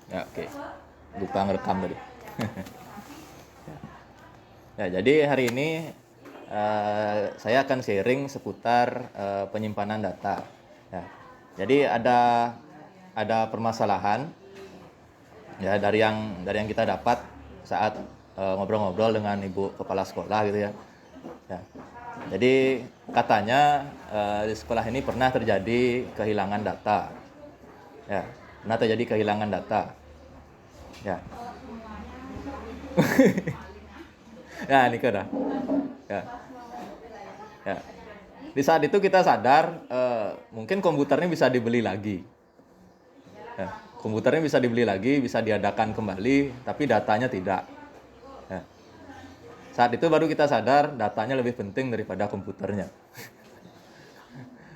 Ya, oke. Lupa ngerekam tadi. Ya, jadi hari ini saya akan sharing seputar penyimpanan data. Ya. Jadi ada permasalahan ya dari yang kita dapat saat ngobrol-ngobrol dengan ibu kepala sekolah gitu ya. Ya. Jadi katanya di sekolah ini pernah terjadi kehilangan data. Ya, pernah terjadi kehilangan data. Ya. Ya, Niko dah. Ya. Ya. Di saat itu kita sadar mungkin komputernya bisa dibeli lagi. Ya. Komputernya bisa dibeli lagi, bisa diadakan kembali, tapi datanya tidak. Ya. Saat itu baru kita sadar datanya lebih penting daripada komputernya.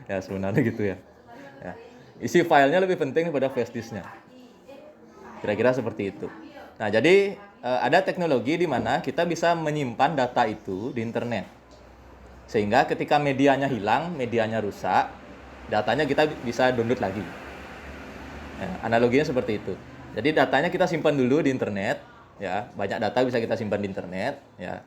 Ya sebenarnya gitu ya. Ya. Isi filenya lebih penting daripada flash disknya. Kira-kira seperti itu. Nah jadi ada teknologi di mana kita bisa menyimpan data itu di internet. Sehingga ketika medianya hilang, medianya rusak, datanya kita bisa download lagi. Ya, analoginya seperti itu. Jadi datanya kita simpan dulu di internet, ya banyak data bisa kita simpan di internet, ya.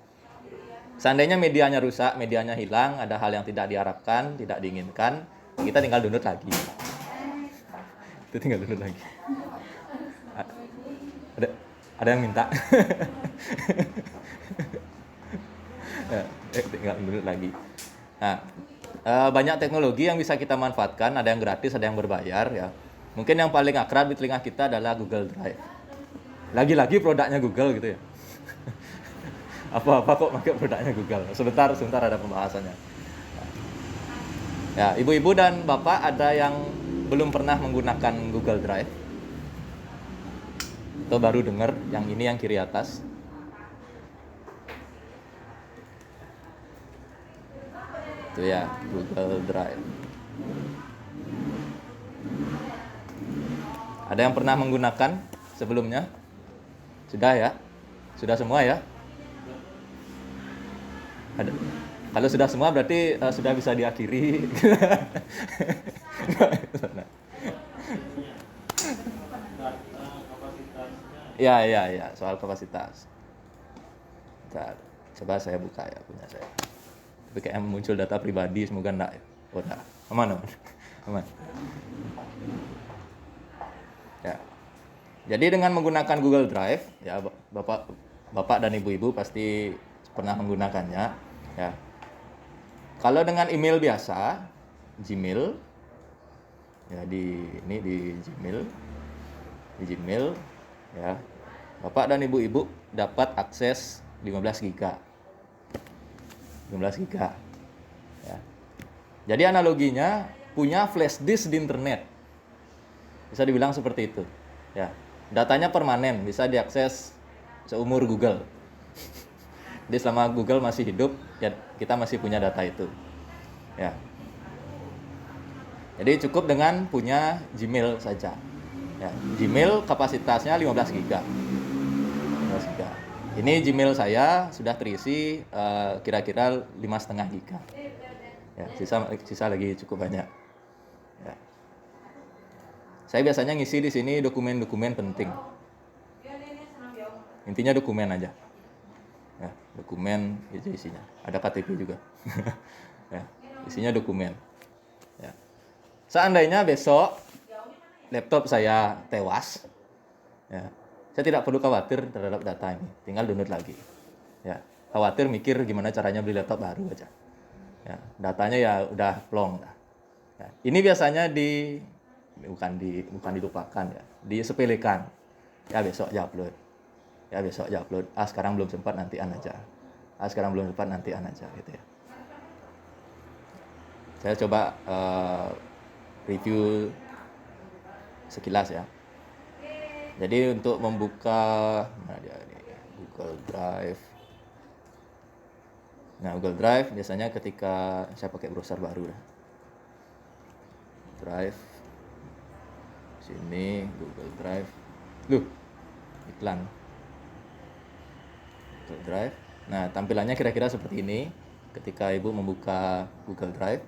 Seandainya medianya rusak, medianya hilang, ada hal yang tidak diharapkan, tidak diinginkan, kita tinggal download lagi. Itu tinggal download lagi. Ada ada yang minta. Ya, tinggal download lagi. Nah, banyak teknologi yang bisa kita manfaatkan, ada yang gratis, ada yang berbayar ya. Mungkin yang paling akrab di telinga kita adalah Google Drive. Lagi-lagi produknya Google gitu ya. Apa-apa kok pakai produknya Google. Sebentar ada pembahasannya. Ya, ibu-ibu dan bapak ada yang belum pernah menggunakan Google Drive? Atau baru dengar yang ini yang kiri atas? Itu ya, Google Drive. Ada yang pernah menggunakan sebelumnya? Sudah ya? Sudah semua ya? Ada. Kalau sudah semua berarti sudah bisa diakhiri. Ya, soal kapasitas. Bentar, coba saya buka ya punya saya. Tapi kayak muncul data pribadi, semoga enggak ya. Oh, enggak. Aman. Aman. Ya. Jadi dengan menggunakan Google Drive, ya Bapak dan Ibu-ibu pasti pernah menggunakannya, ya. Kalau dengan email biasa, Gmail, ya di Gmail, ya. Bapak dan Ibu-ibu dapat akses 15 GB. 15 GB. Ya. Jadi analoginya punya flash disk di internet. Bisa dibilang seperti itu. Ya. Datanya permanen, bisa diakses seumur Google. Jadi selama Google masih hidup, ya kita masih punya data itu. Ya. Jadi cukup dengan punya Gmail saja. Ya, Gmail kapasitasnya 15 GB. 15 GB. Ini Gmail saya sudah terisi kira-kira 5,5 GB. Ya, sisa lagi cukup banyak. Ya. Saya biasanya ngisi di sini dokumen-dokumen penting. Intinya dokumen aja. Ya, dokumen itu isinya. Ada KTP juga. Ya, isinya dokumen. Ya. Seandainya besok laptop saya tewas, ya, saya tidak perlu khawatir terhadap data ini. Tinggal download lagi. Ya, khawatir mikir gimana caranya beli laptop baru aja. Ya, datanya ya udah plong. Ya, ini biasanya bukan dilupakan ya, disepelekan. Ya besok aja upload. Ya besok aja upload. Sekarang belum sempat nantian aja. Sekarang belum sempat nantian aja gitu ya. Saya coba review sekilas ya. Jadi untuk membuka Google Drive. Nah, Google Drive biasanya ketika saya pakai browser baru ya. Drive sini Google Drive. Iklan. Google Drive. Nah, tampilannya kira-kira seperti ini ketika Ibu membuka Google Drive.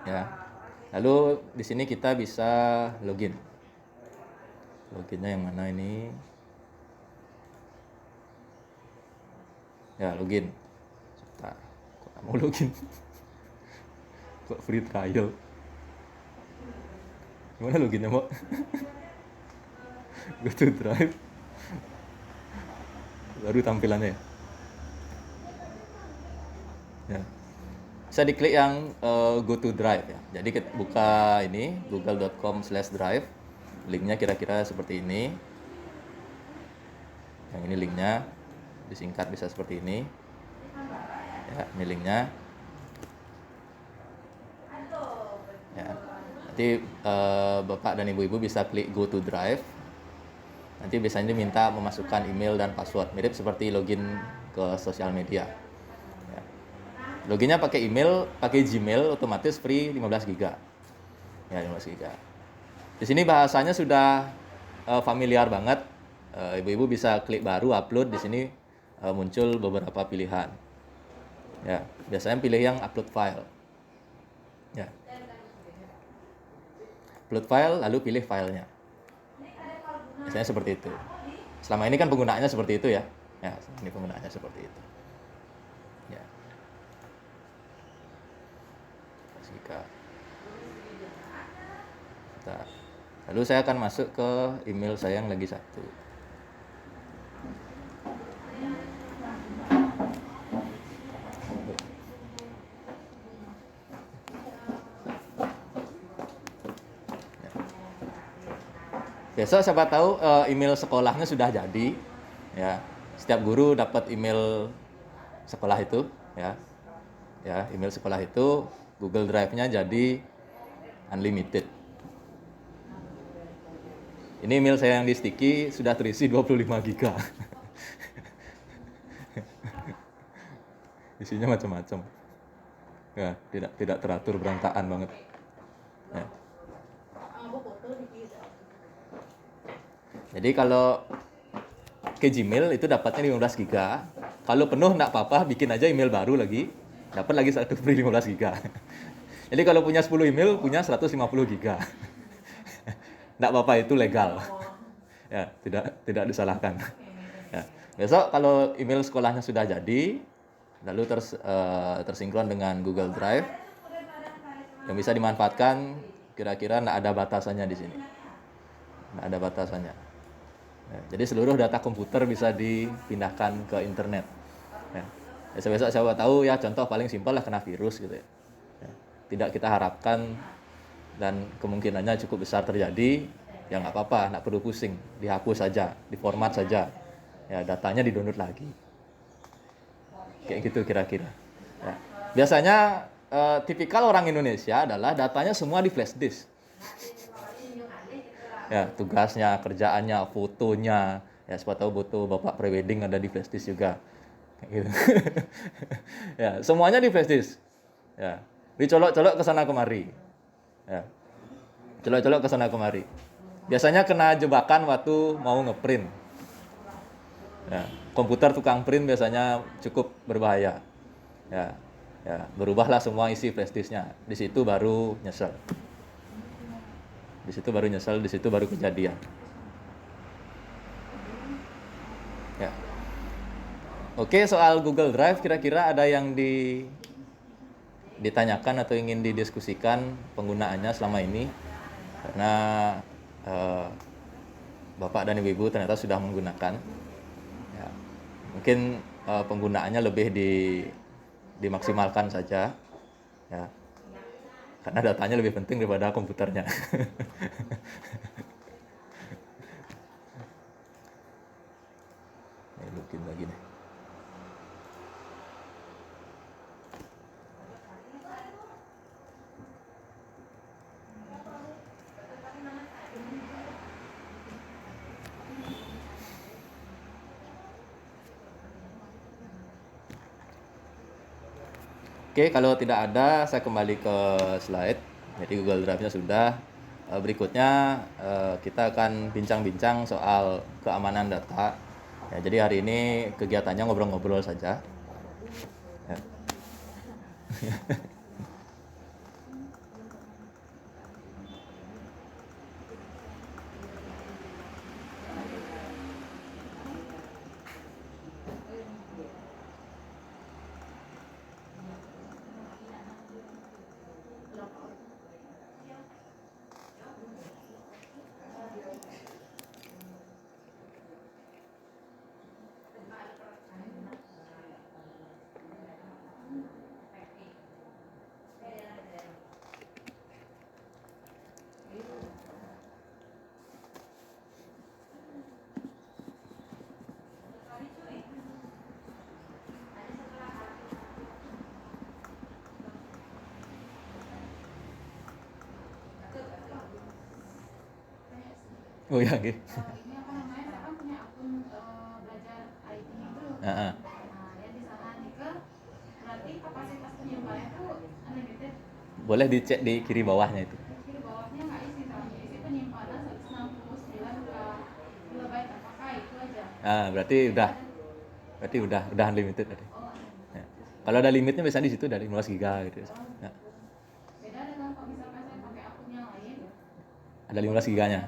Ya. Lalu di sini kita bisa login. Loginnya yang mana ini? Ya, login. Nah, kok nggak mau login? Kok free trial? Gimana loginnya, Mbok? Go to Drive. Baru tampilannya ya. Ya. Bisa diklik yang Go to Drive ya. Jadi kita buka ini google.com/drive. Linknya kira-kira seperti ini. Yang ini linknya, disingkat bisa seperti ini. Ya, ini linknya. Ya. Nanti Bapak dan Ibu-ibu bisa klik Go to Drive. Nanti biasanya diminta memasukkan email dan password, mirip seperti login ke sosial media. Ya. Loginnya pakai email, pakai Gmail, otomatis free 15 GB. Ya, 15 GB. Di sini bahasanya sudah familiar banget. Ibu-ibu bisa klik baru upload, di sini muncul beberapa pilihan. Ya, biasanya pilih yang upload file. Ya. Upload file lalu pilih filenya. Biasanya seperti itu. Selama ini kan penggunaannya seperti itu ya. Ya, ini penggunaannya seperti itu. Ya. Jika lalu saya akan masuk ke email saya yang lagi satu. Besok siapa tahu email sekolahnya sudah jadi, ya. Setiap guru dapat email sekolah itu, ya. Ya, email sekolah itu Google Drive-nya jadi unlimited. Ini email saya yang di sticky sudah terisi 25 GB. Isinya macam-macam. Ya, tidak teratur, berantakan banget. Ya. Jadi kalau ke Gmail itu dapatnya 15 GB. Kalau penuh enggak apa-apa, bikin aja email baru lagi, dapat lagi satu free 15 GB. Jadi kalau punya 10 email, punya 150 GB. Enggak apa-apa, itu legal. Ya, tidak disalahkan. Ya. Besok kalau email sekolahnya sudah jadi, lalu tersinkron dengan Google Drive, yang bisa dimanfaatkan, kira-kira enggak ada batasannya di sini. Enggak ada batasannya. Ya, jadi seluruh data komputer bisa dipindahkan ke internet. Ya. Besok siapa tahu ya, contoh paling simpel lah kena virus gitu ya. Ya. Tidak kita harapkan dan kemungkinannya cukup besar terjadi, ya nggak apa-apa, nggak perlu pusing, dihapus saja, diformat saja, ya datanya di-download lagi. Kayak gitu kira-kira. Ya. Biasanya tipikal orang Indonesia adalah datanya semua di flash disk. Ya, tugasnya, kerjaannya, fotonya, ya siapa tahu foto bapak prewedding ada di flash disk juga. Kayak gitu. Ya, semuanya di flash disk. Ya, dicolok-colok ke sana kemari. Ya. Colok-colok ke sana kemari. Biasanya kena jebakan waktu mau ngeprint. Ya, komputer tukang print biasanya cukup berbahaya. Ya, ya, berubahlah semua isi flash disknya. Di situ baru nyesel. Di situ baru nyesel, di situ baru kejadian. Ya. Oke, soal Google Drive kira-kira ada yang ditanyakan atau ingin didiskusikan penggunaannya selama ini? Karena Bapak dan Ibu ternyata sudah menggunakan. Ya. Mungkin penggunaannya lebih dimaksimalkan saja. Ya. Karena datanya lebih penting daripada komputernya. Ini login lagi nih. Oke, kalau tidak ada, saya kembali ke slide. Jadi Google Drive-nya sudah. Berikutnya kita akan bincang-bincang soal keamanan data. Ya, jadi hari ini kegiatannya ngobrol-ngobrol saja. Ya. Oh ya, gitu. Ini apa namanya, saya kan punya akun belajar IT itu. Heeh. Nah, ya di sana nih ke berarti kapasitas penyimpanannya tuh unlimited. Boleh dicek di kiri bawahnya itu. Kiri bawahnya nggak isi, soalnya isi penyimpanan 169 kilobyte, apakah itu aja? Ah, berarti udah unlimited tadi. Oh, Ya. Kalau ada limitnya biasanya di situ dari 15 giga gitu. Ya. beda dengan kalau misalkan saya pakai akun yang lain, Ada 15 giganya.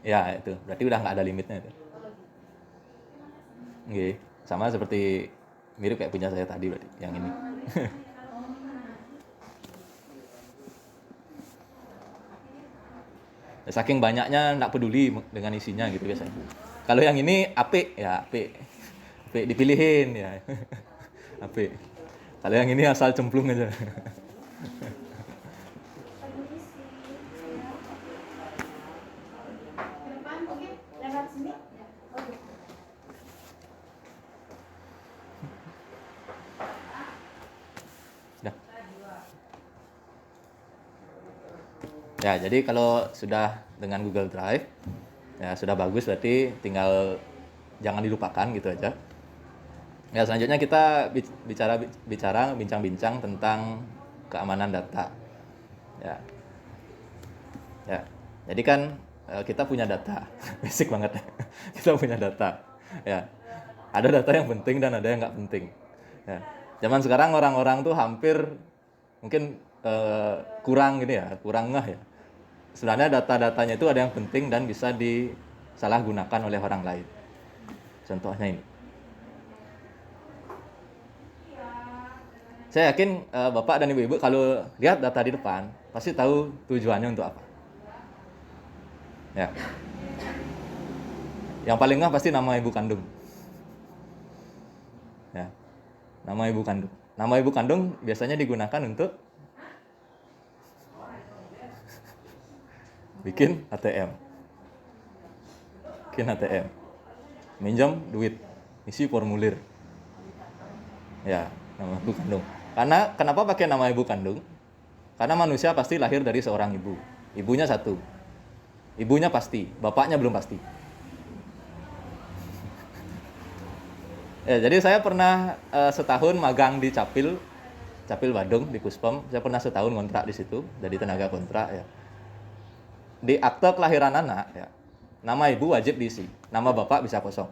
Ya, itu. Berarti udah nggak ada limitnya itu. kalau gitu. Oke. Sama seperti mirip kayak punya saya tadi berarti yang ini. Saking banyaknya nggak peduli dengan isinya gitu biasanya. Kalau yang ini apik ya apik. Apik dipilihin ya. Apik. Kalau yang ini asal cemplung aja. Ke depan mungkin lewat sini. Oh, gitu. Sudah. Ya, jadi kalau sudah dengan Google Drive ya sudah bagus, berarti tinggal jangan dilupakan gitu aja. Ya, selanjutnya kita bincang-bincang tentang keamanan data. Ya. Ya. Jadi kan kita punya data. Basic banget. Kita punya data. Ya. Ada data yang penting dan ada yang nggak penting. Ya. Zaman sekarang orang-orang tuh hampir mungkin kurang gini ya, kurang ngeh ya. Sebenarnya data-datanya itu ada yang penting dan bisa disalahgunakan oleh orang lain. Contohnya ini. Saya yakin Bapak dan Ibu-ibu kalau lihat data di depan pasti tahu tujuannya untuk apa. Ya. Yang paling ngeh pasti nama ibu kandung. Ya. Nama ibu kandung. Nama ibu kandung biasanya digunakan untuk bikin ATM. Bikin ATM. Minjam duit, isi formulir. Ya, nama ibu kandung. Karena kenapa pakai nama ibu kandung? Karena manusia pasti lahir dari seorang ibu. Ibunya satu. Ibunya pasti, bapaknya belum pasti. Ya, jadi saya pernah setahun magang di Capil Badung di Puspom. Saya pernah setahun kontrak di situ, jadi tenaga kontrak ya. Di akte kelahiran anak ya, nama ibu wajib diisi, nama bapak bisa kosong.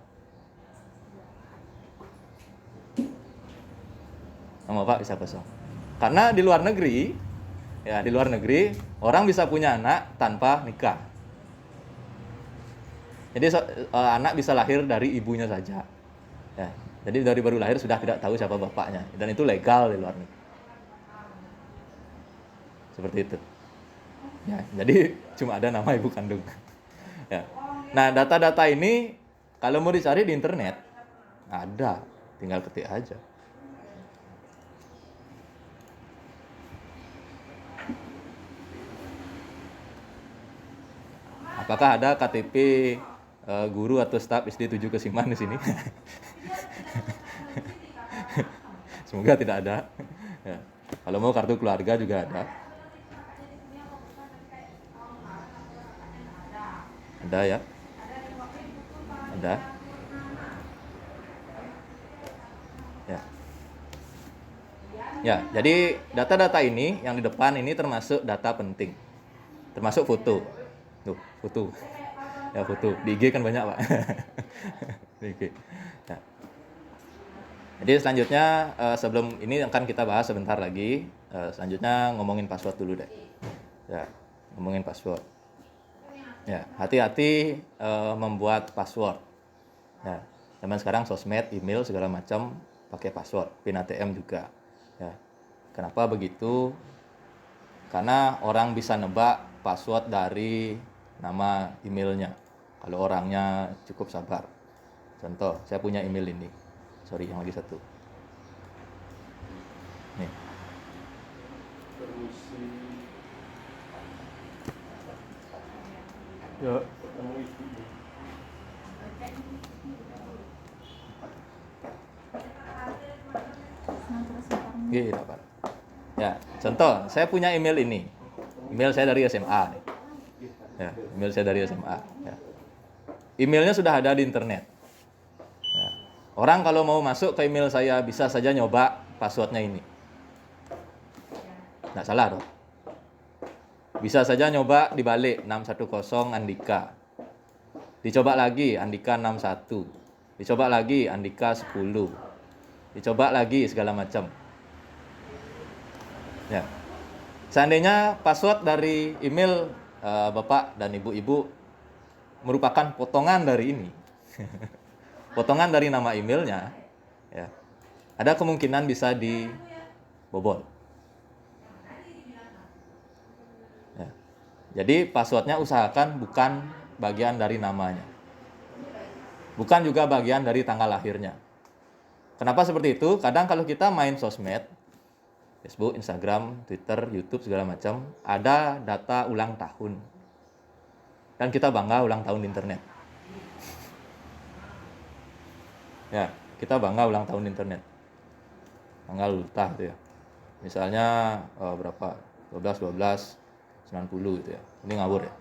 Nama bapak bisa kosong. Karena di luar negeri, ya di luar negeri orang bisa punya anak tanpa nikah. Jadi anak bisa lahir dari ibunya saja. Ya, jadi dari baru lahir sudah tidak tahu siapa bapaknya, dan itu legal di luar negeri. Seperti itu. Ya, jadi cuma ada nama ibu kandung. Ya. Nah, data-data ini kalau mau dicari di internet ada, tinggal ketik aja. Apakah ada KTP guru atau staf SD 7 Kesiman di sini? Semoga tidak ada. Ya. Kalau mau kartu keluarga juga ada. Ada ya? Ada. Ya. Ya, jadi data-data ini yang di depan ini termasuk data penting. Termasuk foto. Tuh, foto. Ya, foto. Di IG kan banyak, Pak. Di IG. Ya. Jadi selanjutnya sebelum ini akan kita bahas sebentar lagi. Selanjutnya ngomongin password dulu deh. Ya, ngomongin password. Ya, hati-hati membuat password. Ya, zaman sekarang sosmed, email segala macam pakai password, PIN ATM juga. Ya, kenapa begitu? Karena orang bisa nebak password dari nama emailnya. Kalau orangnya cukup sabar. Contoh, saya punya email ini. Sorry, yang lagi satu. Nih. Ya. Iya, Pak. Ya, contoh, saya punya email ini. Email saya dari SMA. Ya, email saya dari SMA. Ya. emailnya sudah ada di internet. Ya. Orang kalau mau masuk ke email saya bisa saja nyoba passwordnya ini. Nggak salah dong. Bisa saja nyoba dibalik 610 Andika. Dicoba lagi Andika 61. Dicoba lagi Andika 10. Dicoba lagi segala macam. Ya. Seandainya password dari email Bapak dan Ibu-ibu merupakan potongan dari ini. Potongan dari nama emailnya, ya. Ada kemungkinan bisa dibobol. Ya. Jadi passwordnya usahakan bukan bagian dari namanya. Bukan juga bagian dari tanggal lahirnya. Kenapa seperti itu? Kadang kalau kita main sosmed, Facebook, Instagram, Twitter, YouTube, segala macam, ada data ulang tahun. Dan kita bangga ulang tahun internet. Ya, kita bangga ulang tahun internet. Tanggal ultah itu ya. Misalnya berapa? 12, 90 gitu ya. Ini ngawur ya.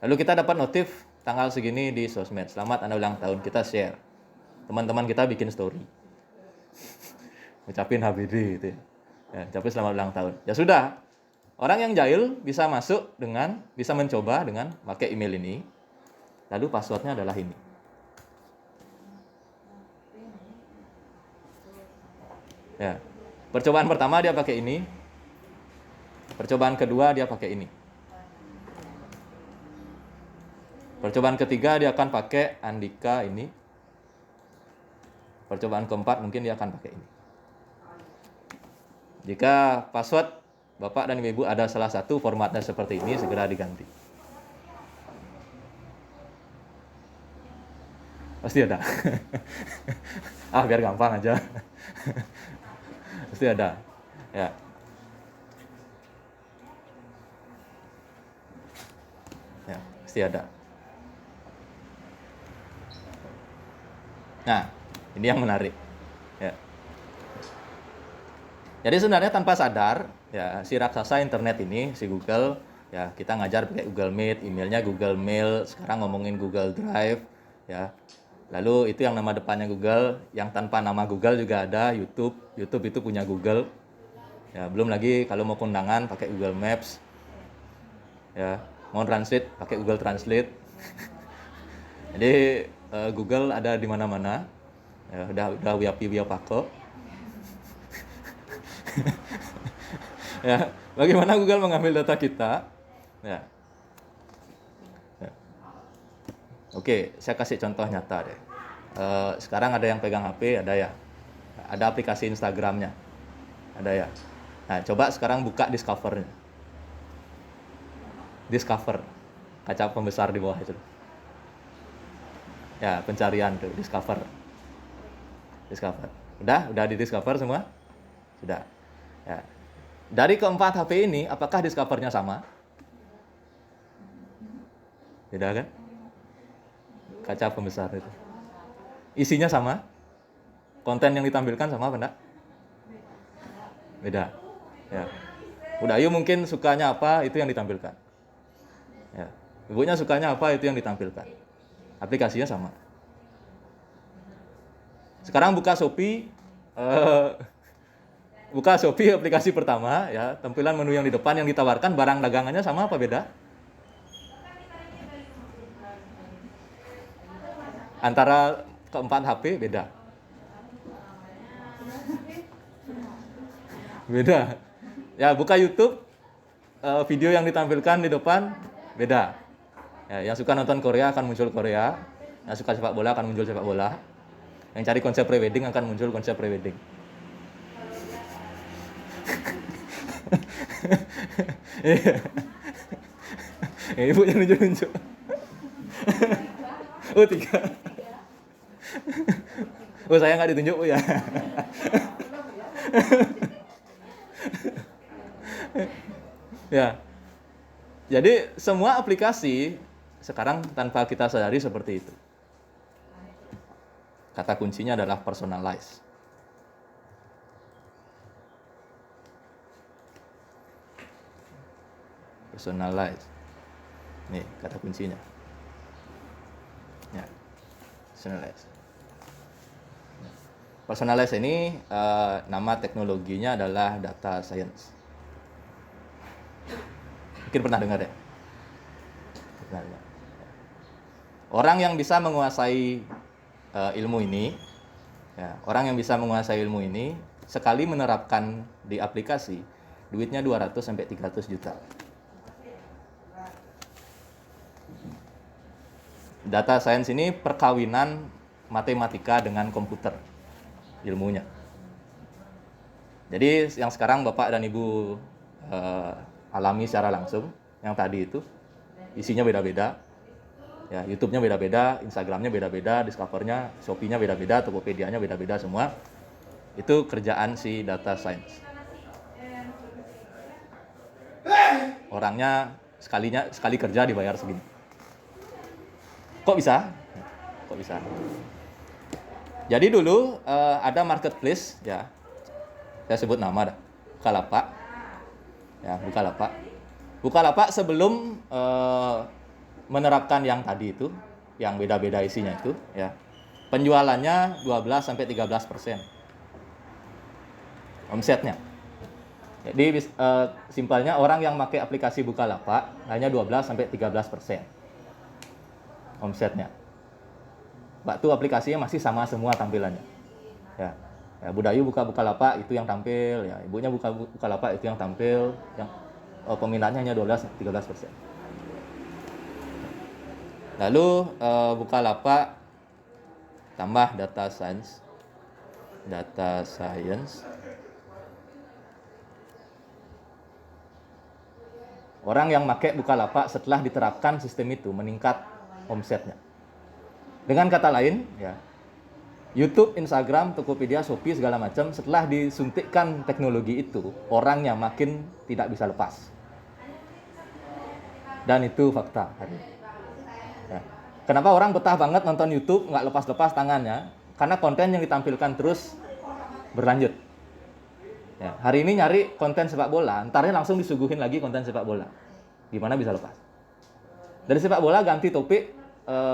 Lalu kita dapat notif tanggal segini di sosmed. Selamat Anda ulang tahun, kita share. Teman-teman kita bikin story. Ucapin HBD gitu ya. Ya, ucapin selamat ulang tahun. Ya sudah. Orang yang jahil bisa masuk bisa mencoba dengan pakai email ini. Lalu passwordnya adalah ini. Ya. Percobaan pertama dia pakai ini. Percobaan kedua dia pakai ini. Percobaan ketiga dia akan pakai Andika ini. Percobaan keempat mungkin dia akan pakai ini. Jika password Bapak dan Ibu ada salah satu formatnya seperti ini, segera diganti. Pasti ada. Biar gampang aja. Pasti ada. Ya. Ya, pasti ada. Nah, ini yang menarik. Ya. Jadi sebenarnya tanpa sadar, ya si raksasa internet ini, si Google, ya kita ngajar pakai Google Meet, emailnya Google Mail, sekarang ngomongin Google Drive, ya. Lalu itu yang nama depannya Google, yang tanpa nama Google juga ada YouTube. YouTube itu punya Google. Ya, belum lagi kalau mau kondangan pakai Google Maps. Ya, mau translate pakai Google Translate. Jadi Google ada di mana-mana. Ya, udah wiapi kok. Ya, bagaimana Google mengambil data kita? Ya. Ya. Oke, saya kasih contoh nyata deh. Sekarang ada yang pegang HP, ada ya. Ada aplikasi Instagramnya, ada ya. Nah, coba sekarang buka Discover-nya. Discover, kaca pembesar di bawah itu. Ya, pencarian tuh, Discover. Discover. Udah di Discover semua? Sudah. Ya. Dari keempat HP ini, apakah Discover-nya sama? Beda kan? Kaca pembesar itu. Isinya sama? Konten yang ditampilkan sama apa enggak? Beda. Ya. Udah, Ayu mungkin sukanya apa, itu yang ditampilkan. Ya. Ibunya sukanya apa, itu yang ditampilkan. Aplikasinya sama. Sekarang buka Shopee, aplikasi pertama, ya, tampilan menu yang di depan yang ditawarkan barang dagangannya sama apa beda? Antara keempat HP beda. Beda. Ya, buka YouTube, video yang ditampilkan di depan beda. Ya, yang suka nonton Korea akan muncul Korea, yang suka sepak bola akan muncul sepak bola, yang cari konsep prewedding akan muncul konsep prewedding. Ibu yang nunjuk-nunjuk. Oh, 3. Oh, saya nggak ditunjuk, Bu ya. Ya. Jadi semua aplikasi sekarang tanpa kita sadari seperti itu. Kata kuncinya adalah personalize. Personalize. Nih, kata kuncinya. Personalize. Personalize ini nama teknologinya adalah data science. Mungkin pernah dengar ya? Pernah dengar. Orang yang bisa menguasai ilmu ini, ya, orang yang bisa menguasai ilmu ini sekali menerapkan di aplikasi, duitnya 200 sampai 300 juta. Data science ini perkawinan matematika dengan komputer ilmunya. Jadi yang sekarang Bapak dan Ibu alami secara langsung, yang tadi itu isinya beda-beda. Ya, YouTube-nya beda-beda, Instagram-nya beda-beda, Discover-nya, Shopee-nya beda-beda, Tokopedia-nya beda-beda semua. Itu kerjaan si data science. Orangnya sekali kerja dibayar segini. Kok bisa? Kok bisa? Jadi dulu ada marketplace, ya, saya sebut nama dah, Bukalapak. Ya, Bukalapak. Bukalapak sebelum menerapkan yang tadi itu, yang beda-beda isinya itu, ya, penjualannya 12-13% omsetnya. Jadi simpelnya orang yang pakai aplikasi Bukalapak hanya 12-13% omsetnya. Waktu aplikasinya masih sama semua tampilannya. Ya, ya Budayu buka Bukalapak itu yang tampil, ya ibunya buka Bukalapak itu yang tampil, yang peminatnya hanya 12-13%. Lalu Bukalapak tambah data science. Orang yang pakai Bukalapak setelah diterapkan sistem itu meningkat omsetnya. Dengan kata lain, ya, YouTube, Instagram, Tokopedia, Shopee segala macam setelah disuntikkan teknologi itu, orangnya makin tidak bisa lepas. Dan itu fakta hari ini. Ya. Kenapa orang betah banget nonton YouTube nggak lepas-lepas tangannya? Karena konten yang ditampilkan terus berlanjut. Ya, hari ini nyari konten sepak bola, entarnya langsung disuguhin lagi konten sepak bola. Gimana bisa lepas? Dari sepak bola ganti topik,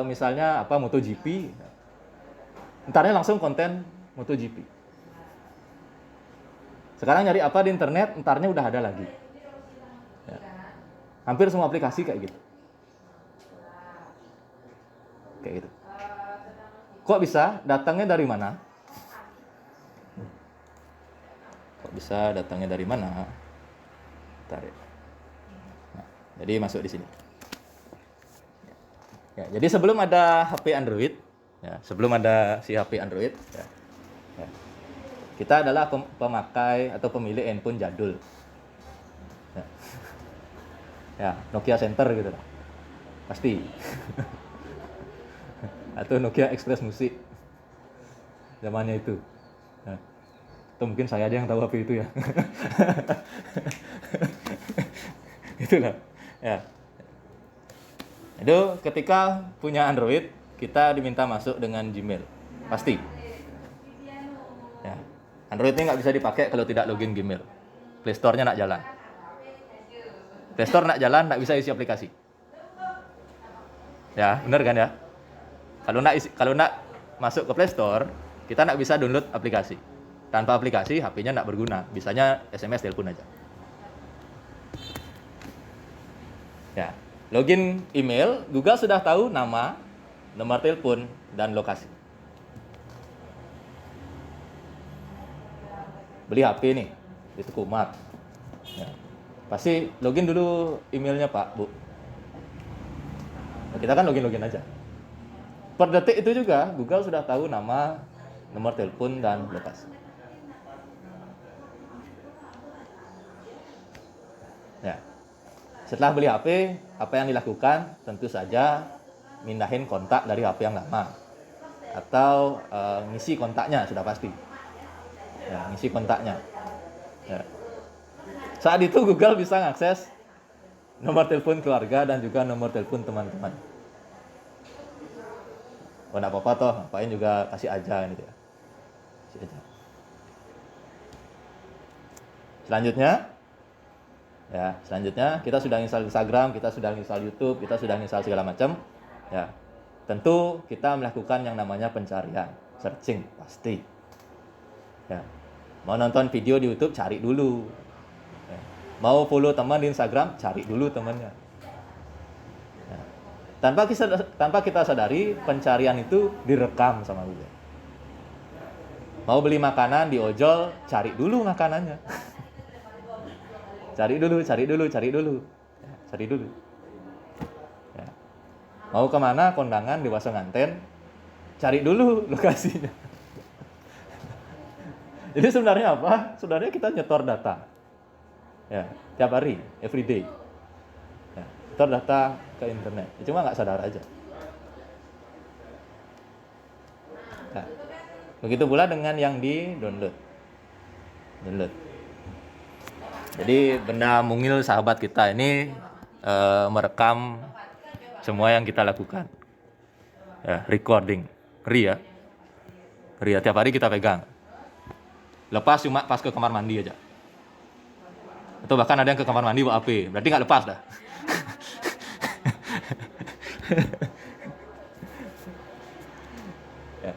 misalnya apa MotoGP, entarnya langsung konten MotoGP. Sekarang nyari apa di internet, entarnya udah ada lagi. Ya. Hampir semua aplikasi kayak gitu. Kayak gitu. Kok bisa? Datangnya dari mana? Kok bisa datangnya dari mana? Tarik. Nah, jadi masuk di sini. Ya, jadi sebelum ada HP Android, ya, sebelum ada si HP Android, ya, ya, kita adalah pemakai atau pemilik handphone jadul. Ya, ya Nokia Center gitu lah. Pasti. Atau Nokia Express Musik. Zamannya itu. Ya. Atau mungkin saya aja yang tahu HP itu ya. Itulah. Ya. Itu ketika punya Android, kita diminta masuk dengan Gmail. Pasti. Ya. Android ini nggak bisa dipakai kalau tidak login Gmail. Play Store-nya nak jalan. Play Store nak jalan, nggak bisa isi aplikasi. Ya, benar kan ya? Kalau nak masuk ke Play Store, kita nggak bisa download aplikasi. Tanpa aplikasi, HP-nya nggak berguna. Bisanya SMS, telepon aja. Ya, login email, Google sudah tahu nama, nomor telepon, dan lokasi. Beli HP nih, di Tukumat. Ya. Pasti login dulu emailnya Pak, Bu. Nah, kita kan login aja. Per detik itu juga Google sudah tahu nama, nomor telepon, dan lokasi. Ya. Setelah beli HP, apa yang dilakukan? Tentu saja mindahin kontak dari HP yang lama. Atau ngisi kontaknya, sudah pasti. Ya, ngisi kontaknya. Ya. Saat itu Google bisa mengakses nomor telepon keluarga dan juga nomor telepon teman-teman. Oh, enggak apa-apa toh, ngapain juga kasih aja gitu ya. Kasih aja. Selanjutnya kita sudah install Instagram, kita sudah install YouTube, kita sudah install segala macam. Ya. tentu kita melakukan yang namanya pencarian, searching pasti. Ya. Mau nonton video di YouTube, cari dulu. Ya. Mau follow teman di Instagram, cari dulu temannya. Ya. Tanpa kita sadari, pencarian itu direkam sama Google. Mau beli makanan di ojol, cari dulu makanannya. Cari dulu. Ya, cari dulu. Ya. Mau kemana kondangan di Waso Nganten, cari dulu lokasinya. Jadi sebenarnya apa? Sebenarnya kita nyetor data. Ya, tiap hari, every day. Ya, nyetor data ke internet. Cuma nggak sadar aja. Nah, begitu pula dengan yang di download. Jadi benda mungil sahabat kita ini merekam semua yang kita lakukan. Ya, recording. Ria tiap hari kita pegang. Lepas cuma pas ke kamar mandi aja. Atau bahkan ada yang ke kamar mandi bawa HP. Berarti nggak lepas dah. Ya.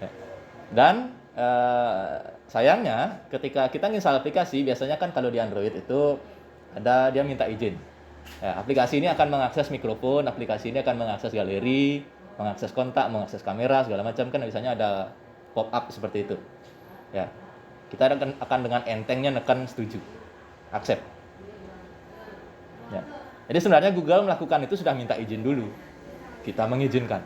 Ya. Dan sayangnya ketika kita install aplikasi, biasanya kan kalau di Android itu ada dia minta izin. Ya, aplikasi ini akan mengakses mikrofon, aplikasi ini akan mengakses galeri, mengakses kontak, mengakses kamera, segala macam kan biasanya ada pop up seperti itu. Ya. Kita akan dengan entengnya nekan setuju. Accept. Ya. Jadi sebenarnya Google melakukan itu sudah minta izin dulu. Kita mengizinkan.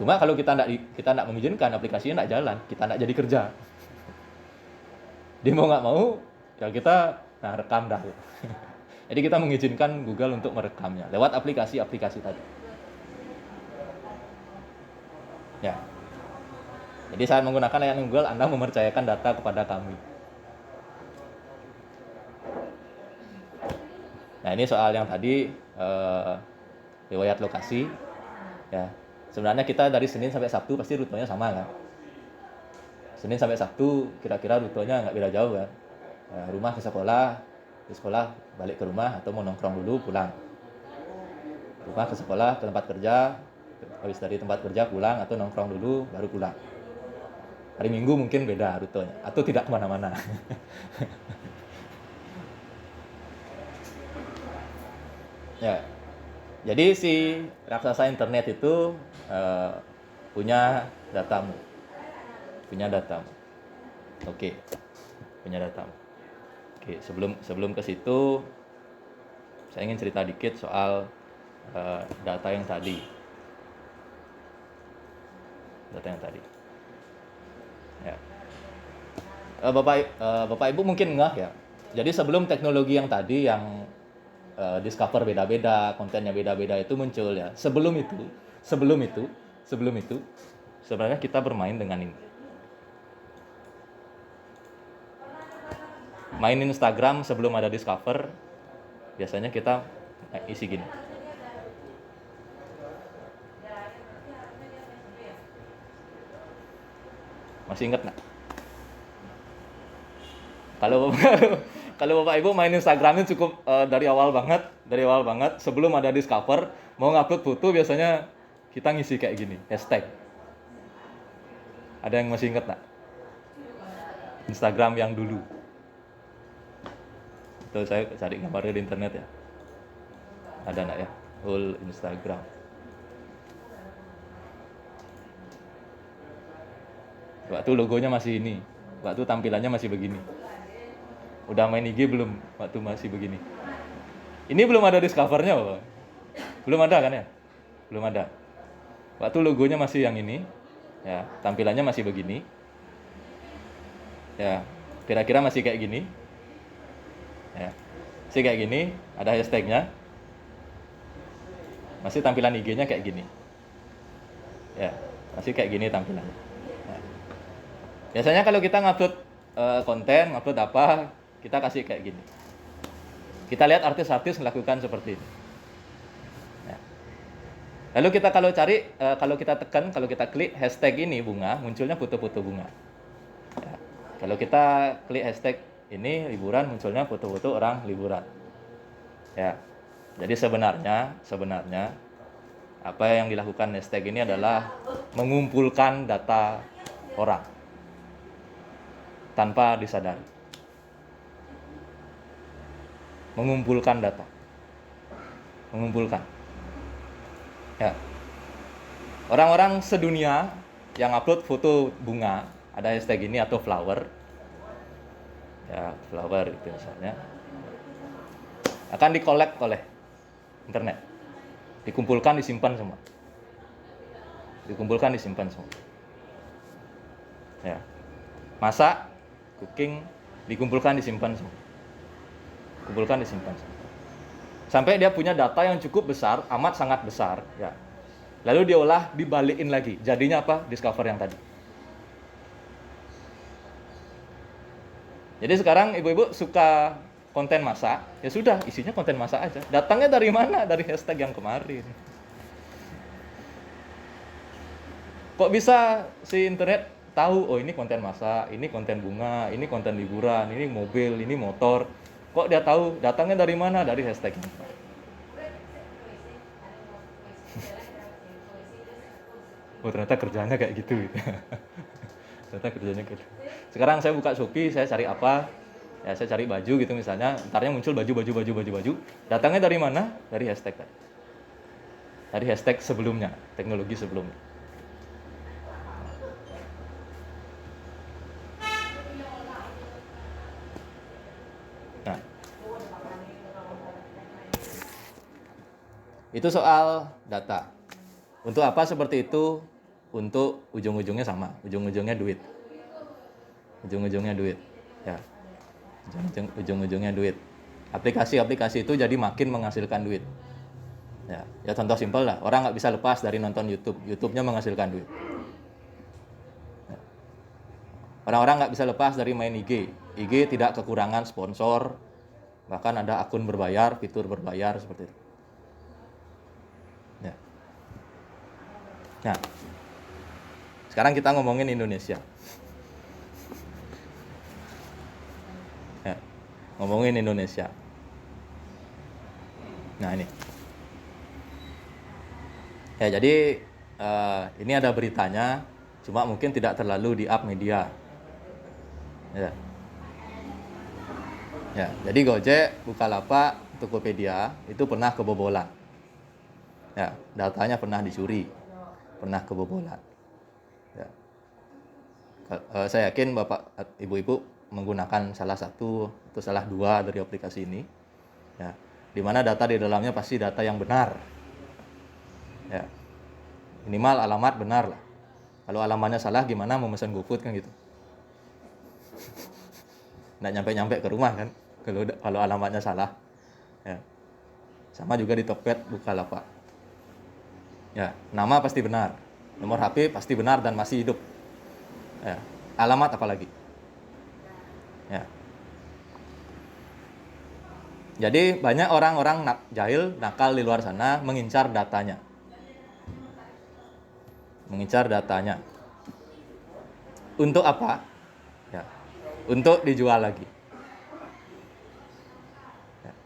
Cuma kalau kita tidak mengizinkan, aplikasinya tidak jalan, kita tidak jadi kerja. Dia mau nggak mau, ya kita rekam dah. Jadi kita mengizinkan Google untuk merekamnya lewat aplikasi-aplikasi tadi. Ya. Jadi saat menggunakan layanan Google, Anda mempercayakan data kepada kami. Nah, ini soal yang tadi riwayat lokasi. Ya. Sebenarnya kita dari Senin sampai Sabtu pasti rutenya sama kan? Senin sampai Sabtu kira-kira rutenya nggak beda jauh kan? Ya, rumah ke sekolah, di sekolah balik ke rumah atau mau nongkrong dulu pulang. Rumah ke sekolah, ke tempat kerja, habis dari tempat kerja pulang atau nongkrong dulu baru pulang. Hari Minggu mungkin beda rutenya atau tidak kemana-mana. Ya. Jadi si raksasa internet itu punya datamu. Oke. Punya datamu. Oke, sebelum ke situ saya ingin cerita dikit soal data yang tadi. Ya. Bapak Ibu mungkin ngeh ya. Jadi sebelum teknologi yang tadi yang discover beda-beda, kontennya beda-beda itu muncul ya. Sebelum itu sebenarnya kita bermain dengan ini. Main Instagram sebelum ada discover, biasanya kita isi gini. Masih ingat nggak? Kalau Bapak Ibu main Instagramnya cukup dari awal banget, sebelum ada discover, mau ngupload foto biasanya kita ngisi kayak gini, hashtag. Ada yang masih ingat nggak? Instagram yang dulu. Itu saya cari gambarnya di internet ya. Ada nggak ya? Full Instagram. Waktu logonya masih ini, waktu tampilannya masih begini. Udah main IG belum? Waktu masih begini. Ini belum ada discovernya, Bapak. Belum ada kan ya? Belum ada. Waktu logonya masih yang ini, ya, tampilannya masih begini. Ya, kira-kira masih kayak gini. Ya. Masih kayak gini, ada hashtagnya. Masih tampilan IG-nya kayak gini. Ya, masih kayak gini tampilannya. Ya. Biasanya kalau kita ngupload konten, ngupload apa, kita kasih kayak gini. Kita lihat artis-artis melakukan seperti ini. Ya. Lalu kita kalau kita tekan, kalau kita klik hashtag ini bunga, munculnya foto-foto bunga. Ya. Kalau kita klik hashtag ini liburan, munculnya foto-foto orang liburan. Ya. Jadi sebenarnya apa yang dilakukan hashtag ini adalah mengumpulkan data orang tanpa disadari. Mengumpulkan data. Mengumpulkan. Ya. Orang-orang sedunia yang upload foto bunga, ada hashtag ini atau flower. Ya, flower itu misalnya. Akan dikolek oleh internet. Dikumpulkan, disimpan semua. Dikumpulkan, disimpan semua. Ya. Masak, cooking, dikumpulkan, disimpan semua. Kumpulkan, disimpan semua. Sampai dia punya data yang cukup besar, amat sangat besar, ya. Lalu diolah, dibalikin lagi. Jadinya apa? Discover yang tadi. Jadi sekarang ibu-ibu suka konten masak, ya sudah, isinya konten masak aja. Datangnya dari mana? Dari hashtag yang kemarin. Kok bisa si internet tahu, oh ini konten masak, ini konten bunga, ini konten liburan, ini mobil, ini motor. Kok dia tahu? Datangnya dari mana? Dari hashtag yang kemarin. Oh ternyata kerjanya kayak gitu. Ternyata kerjanya gitu. Sekarang saya buka Shopee, saya cari apa? Ya saya cari baju gitu misalnya, entarnya muncul baju. Datangnya dari mana? Dari hashtag. Dari hashtag sebelumnya, teknologi sebelumnya. Nah, itu soal data. Untuk apa seperti itu? Untuk ujung-ujungnya sama, ujung-ujungnya duit. Ujung-ujungnya duit. Ya. Ujung-ujungnya duit. Aplikasi-aplikasi itu jadi makin menghasilkan duit. Ya contoh simpel lah, orang nggak bisa lepas dari nonton YouTube. YouTube-nya menghasilkan duit. Ya. Orang-orang nggak bisa lepas dari main IG. IG tidak kekurangan sponsor, bahkan ada akun berbayar, fitur berbayar seperti itu. Ya. Nah, sekarang kita ngomongin Indonesia. Ya, ngomongin Indonesia. Nah ini. Ya jadi ini ada beritanya, cuma mungkin tidak terlalu di-up media. Ya. Ya, jadi Gojek, Bukalapak, Tokopedia itu pernah kebobolan. Ya, datanya pernah dicuri, pernah kebobolan. Ya. Saya yakin Bapak Ibu-ibu menggunakan salah satu atau salah dua dari aplikasi ini. Ya, di mana data di dalamnya pasti data yang benar. Ya. Minimal alamat benar lah. Kalau alamatnya salah gimana mau pesan GoFood kan gitu. Nggak nyampe-nyampe ke rumah kan kalau alamatnya salah. Ya. Sama juga di Tokped, Bukalapak. Ya, nama pasti benar. Nomor HP pasti benar dan masih hidup. Ya. Alamat apalagi. Ya. Jadi banyak orang-orang jahil, nakal di luar sana mengincar datanya. Mengincar datanya. Untuk apa? Ya. Untuk dijual lagi. Ya.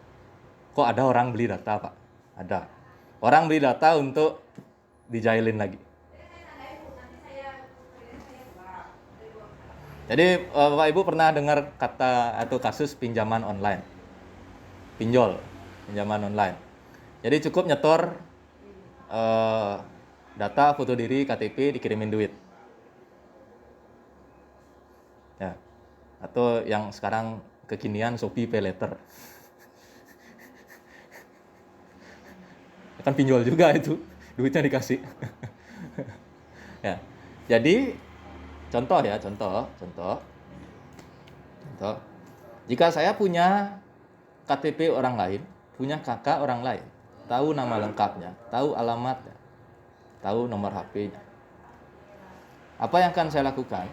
Kok ada orang beli data, Pak? Ada. Orang beli data untuk dijahilin lagi. Jadi Bapak Ibu pernah dengar kata atau kasus pinjaman online? Pinjol, pinjaman online. Jadi cukup nyetor data foto diri, KTP, dikirimin duit. Ya. Atau yang sekarang kekinian Shopee Pay Later. Kan pinjol juga itu, duitnya dikasih. Ya. Jadi contoh. Jika saya punya KTP orang lain, punya kakak orang lain, tahu nama lengkapnya, tahu alamatnya, tahu nomor HP-nya. Apa yang akan saya lakukan?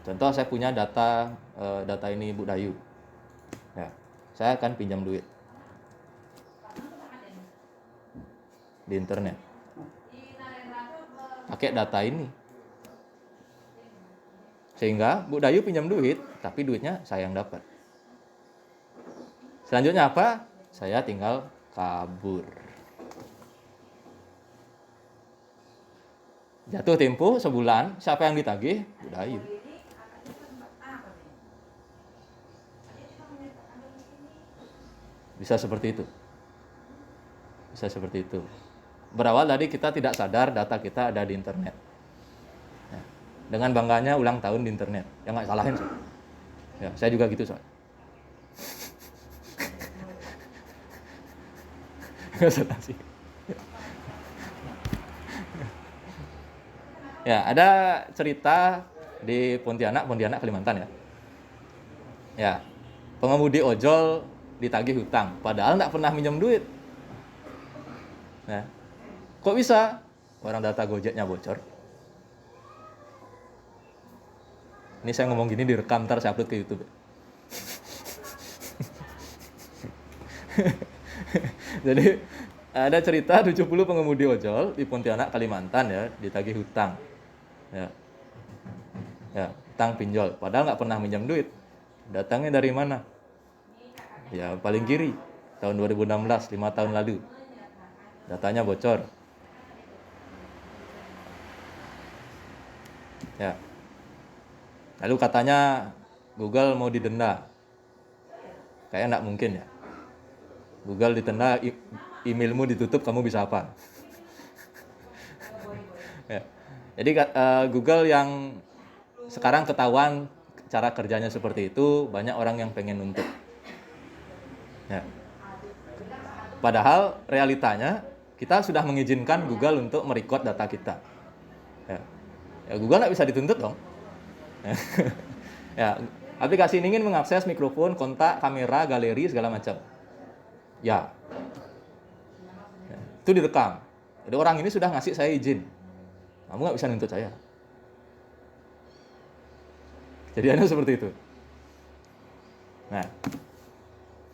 Contoh saya punya data ini Bu Dayu. Ya, saya akan pinjam duit di internet. Pakai data ini. Sehingga Bu Dayu pinjam duit, tapi duitnya saya yang dapat. Selanjutnya apa? Saya tinggal kabur. Jatuh tempo sebulan, siapa yang ditagih? Budayu. Bisa seperti itu. Bisa seperti itu. Berawal tadi kita tidak sadar data kita ada di internet. Ya. Dengan bangganya ulang tahun di internet. Ya nggak salahin, so. Ya, saya juga gitu, so. Ya, ada cerita di Pontianak, Kalimantan ya. Ya, pengemudi ojol ditagih hutang, padahal nggak pernah minjem duit. Nah, kok bisa? Orang data Gojeknya bocor. Ini saya ngomong gini direkam, ntar saya upload ke YouTube. Jadi ada cerita 70 pengemudi ojol di Pontianak, Kalimantan ya, ditagih hutang. Ya. Ya, hutang pinjol, padahal nggak pernah minjam duit. Datangnya dari mana? Ya, paling kiri. Tahun 2016, 5 tahun lalu. Datanya bocor. Ya. Lalu katanya Google mau didenda. Kayaknya nggak mungkin ya. Google ditenda, emailmu ditutup, kamu bisa apa? Ya. Jadi Google yang sekarang ketahuan cara kerjanya seperti itu, banyak orang yang pengen nuntut. Ya. Padahal realitanya kita sudah mengizinkan Google untuk merecord data kita. Ya. Ya, Google nggak bisa dituntut dong. Ya, aplikasi ini ingin mengakses mikrofon, kontak, kamera, galeri, segala macam. Ya. Ya, itu direkam. Jadi orang ini sudah ngasih saya izin. Kamu nggak bisa nuntut saya. Jadinya seperti itu. Nah,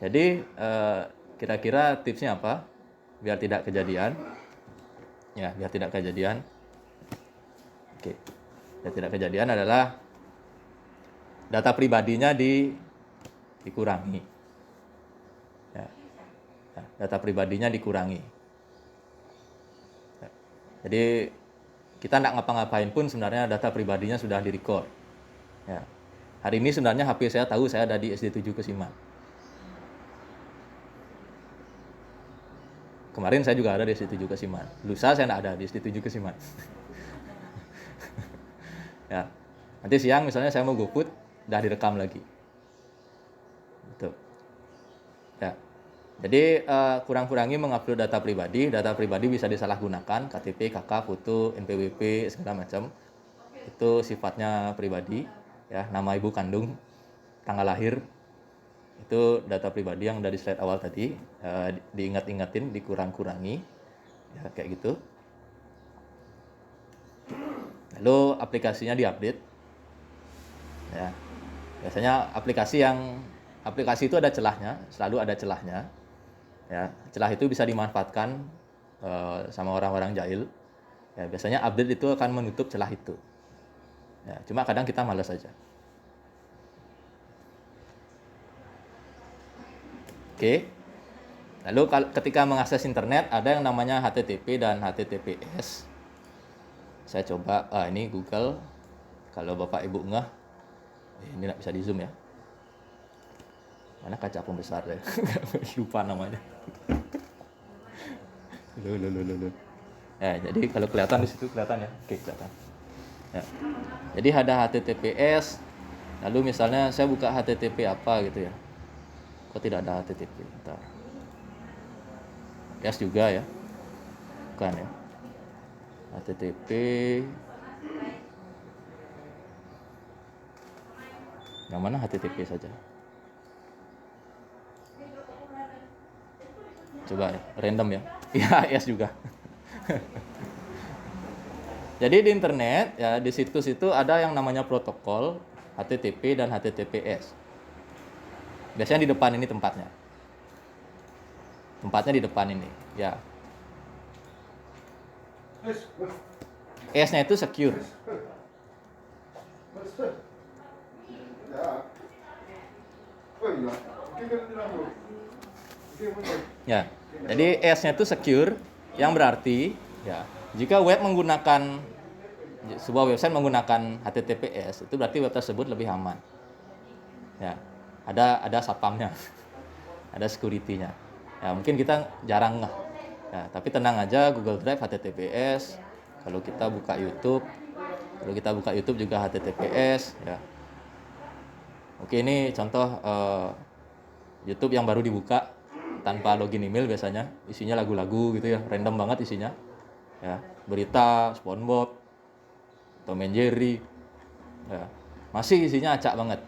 jadi kira-kira tipsnya apa? Biar tidak kejadian. Ya, biar tidak kejadian. Oke. Biar tidak kejadian adalah data pribadinya dikurangi. Ya. Ya, data pribadinya dikurangi. Ya. Jadi kita nggak ngapa-ngapain pun sebenarnya data pribadinya sudah direcord. Ya. Hari ini sebenarnya HP saya tahu saya ada di SD7 Kesiman. Kemarin saya juga ada di SD7 Kesiman. Lusa saya nggak ada di SD7 Kesiman. Ya. Nanti siang misalnya saya mau GoFood, udah direkam lagi. Gitu. Ya. Jadi kurang-kurangi mengupload data pribadi. Data pribadi bisa disalahgunakan, KTP, KK, foto, NPWP, segala macam. Itu sifatnya pribadi, ya, nama ibu kandung, tanggal lahir. Itu data pribadi yang dari slide awal tadi, diingat-ingatin, dikurang-kurangi, ya, kayak gitu. Lalu aplikasinya diupdate. Ya. Biasanya aplikasi itu ada celahnya, selalu ada celahnya. Ya, celah itu bisa dimanfaatkan sama orang-orang jahil. Ya, biasanya update itu akan menutup celah itu. Ya, cuma kadang kita malas saja. Oke. Lalu ketika mengakses internet ada yang namanya HTTP dan HTTPS. Saya coba, ini Google. Kalau Bapak Ibu ngeh, ini nggak bisa di zoom ya. Mana kaca pembesar ya? Lupa namanya. Loh. Ya, jadi kalau kelihatan di situ kelihatan ya. Oke, kelihatan. Ya. Jadi ada HTTPS. Lalu misalnya saya buka HTTP apa gitu ya. Kok tidak ada HTTP? Bentar. S juga ya. Bukan ya. HTTP. Yang mana HTTP saja? Coba ya, random ya. Iya, S juga. Jadi di internet ya, di situs itu ada yang namanya protokol HTTP dan HTTPS. Biasanya di depan ini tempatnya. Tempatnya di depan ini, ya. S-nya itu secure. Ya. Jadi S-nya itu secure, yang berarti ya jika web menggunakan sebuah website menggunakan HTTPS itu berarti web tersebut lebih aman. Ya, ada satpamnya, ada security-nya. Ya mungkin kita jarang ngeh. Ya, tapi tenang aja, Google Drive HTTPS. Kalau kita buka YouTube juga HTTPS. Ya. Oke, ini contoh YouTube yang baru dibuka tanpa login email, biasanya isinya lagu-lagu gitu ya, random banget isinya. Ya, berita, SpongeBob, Tom and Jerry. Ya, masih isinya acak banget.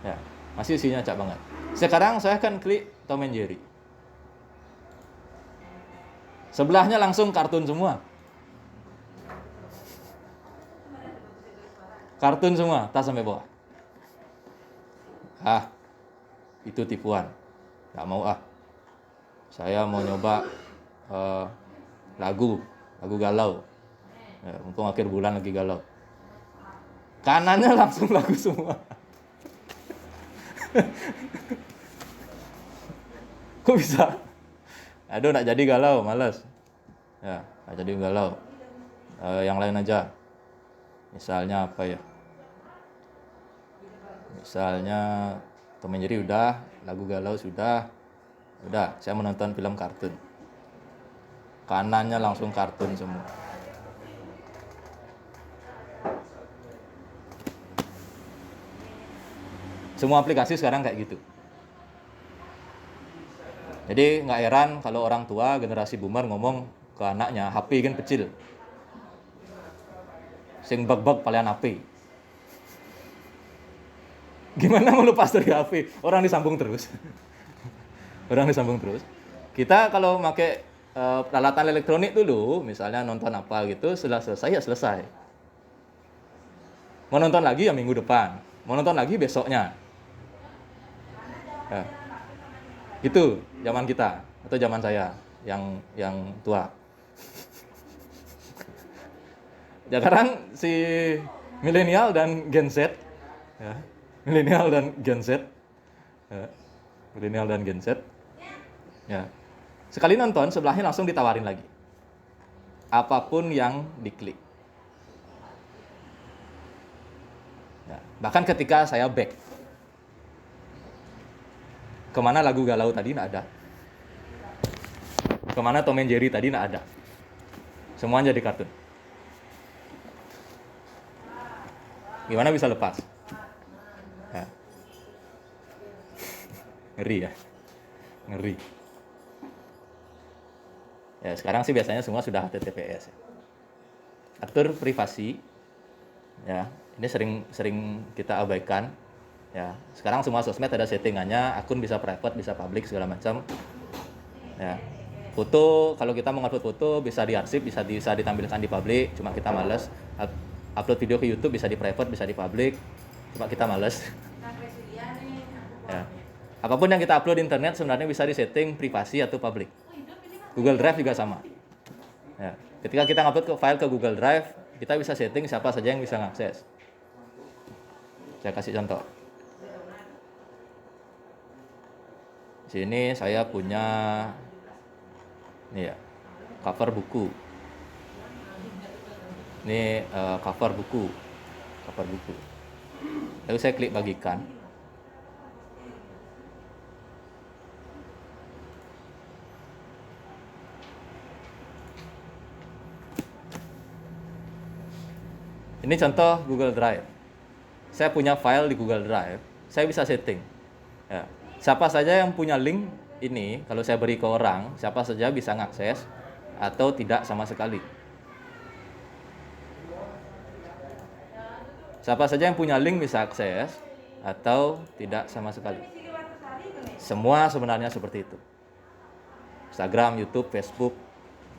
Ya, masih isinya acak banget. Sekarang saya akan klik Tom and Jerry. Sebelahnya langsung kartun semua. Kartun semua, tas sampai bawah. Itu tipuan. Gak mau ah. Saya mau nyoba lagu galau. Ya, mumpung akhir bulan lagi galau. Kanannya langsung lagu semua. Kok bisa? Aduh, nak jadi galau, males. Ya, nak jadi galau. Yang lain aja. Misalnya apa ya? Misalnya Tom and Jerry udah, lagu galau sudah. Udah, saya menonton film kartun. Kanannya langsung kartun semua. Semua aplikasi sekarang kayak gitu. Jadi nggak heran kalau orang tua generasi boomer ngomong ke anaknya, HP kan kecil. Sing bag-bag palian HP. Gimana mau lepas dari HP? Orang disambung terus. Orang disambung terus. Kita kalau pakai peralatan elektronik dulu, misalnya nonton apa gitu, setelah selesai ya selesai. Mau nonton lagi ya minggu depan. Mau nonton lagi besoknya. Ya. Itu zaman kita atau zaman saya yang tua. Sekarang si milenial dan Gen Z, ya, milenial dan Gen Z, ya, milenial dan Gen Z, ya, sekali nonton sebelahnya langsung ditawarin lagi, apapun yang diklik. Ya, bahkan ketika saya back, kemana lagu galau tadi nggak ada, kemana Tom and Jerry tadi nggak ada, semuanya jadi kartun. Gimana bisa lepas? Ya. Ngeri ya, ngeri. Ya sekarang sih biasanya semua sudah HTTPS. Atur privasi, ya ini sering kita abaikan. Ya sekarang semua sosmed ada settingannya, akun bisa private, bisa public segala macam. Ya foto, kalau kita mau ngupload foto bisa diarsip, bisa ditampilkan di public, cuma kita males. Upload video ke YouTube bisa di private, bisa di public, cuma kita males. Ya. Apapun yang kita upload di internet sebenarnya bisa disetting privasi atau public. Google Drive juga sama. Ya. Ketika kita upload file ke Google Drive, kita bisa setting siapa saja yang bisa mengakses. Saya kasih contoh. Di sini saya punya ini ya, cover buku. Ini cover buku. Lalu saya klik bagikan. Ini contoh Google Drive. Saya punya file di Google Drive. Saya bisa setting. Ya. Siapa saja yang punya link ini, kalau saya beri ke orang, siapa saja bisa mengakses atau tidak sama sekali. Siapa saja yang punya link bisa akses atau tidak sama sekali. Semua sebenarnya seperti itu. Instagram, YouTube, Facebook,